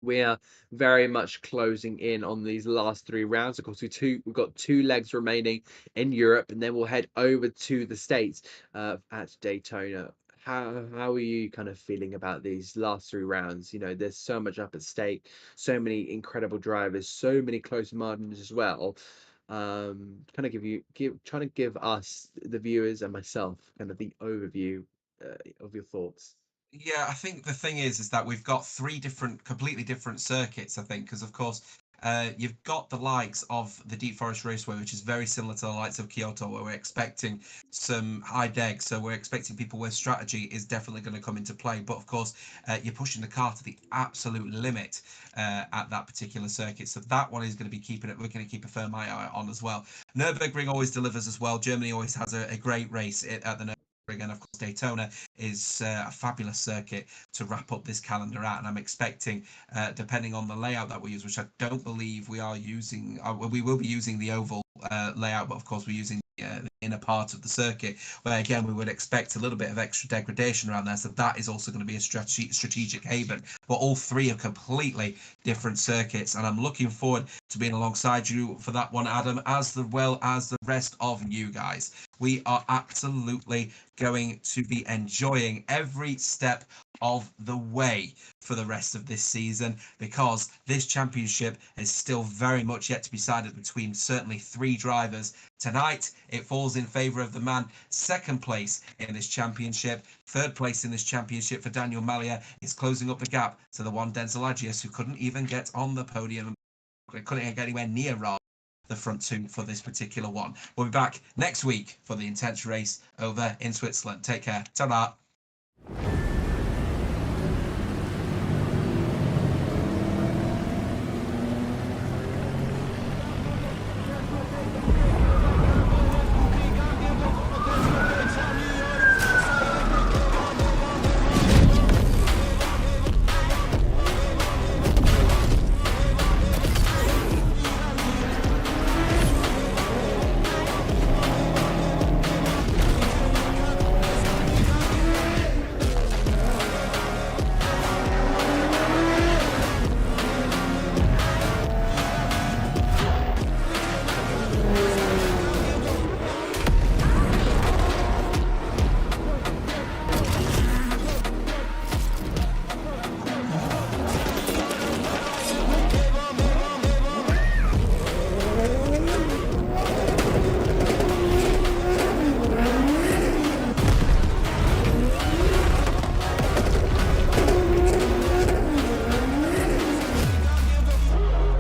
we are very much closing in on these last 3 rounds. Of course, we've got 2 legs remaining in Europe, and then we'll head over to the States at Daytona. How are you kind of feeling about these last 3 rounds? There's so much up at stake, so many incredible drivers, so many close margins as well. Kind of trying to give us, the viewers and myself, kind of the overview of your thoughts. Yeah, I think the thing is that we've got 3 completely different circuits, I think, because of course, you've got the likes of the Deep Forest Raceway, which is very similar to the likes of Kyoto, where we're expecting some high deg. So we're expecting people where strategy is definitely going to come into play. But of course, you're pushing the car to the absolute limit at that particular circuit. So that one is going to be we're going to keep a firm eye on as well. Nürburgring always delivers as well. Germany always has a great race at the Nürburgring. And of course, Daytona is a fabulous circuit to wrap up this calendar out. And I'm expecting, depending on the layout that we use, which I don't believe we are using, we will be using the oval layout, but of course we're using inner part of the circuit, where again we would expect a little bit of extra degradation around there. So that is also going to be a strategic haven. But all three are completely different circuits, and I'm looking forward to being alongside you for that one, Adam, as well as the rest of you guys. We are absolutely going to be enjoying every step of the way for the rest of this season, because this championship is still very much yet to be decided between certainly 3 drivers. Tonight it falls in favour of the man second place in this championship. Third place in this championship for Daniel Malia is closing up the gap to the one Denzel Agius, who couldn't even get on the podium, couldn't get anywhere near the front 2 for this particular one. We'll be back next week for the intense race over in Switzerland. Take care. Ta-da.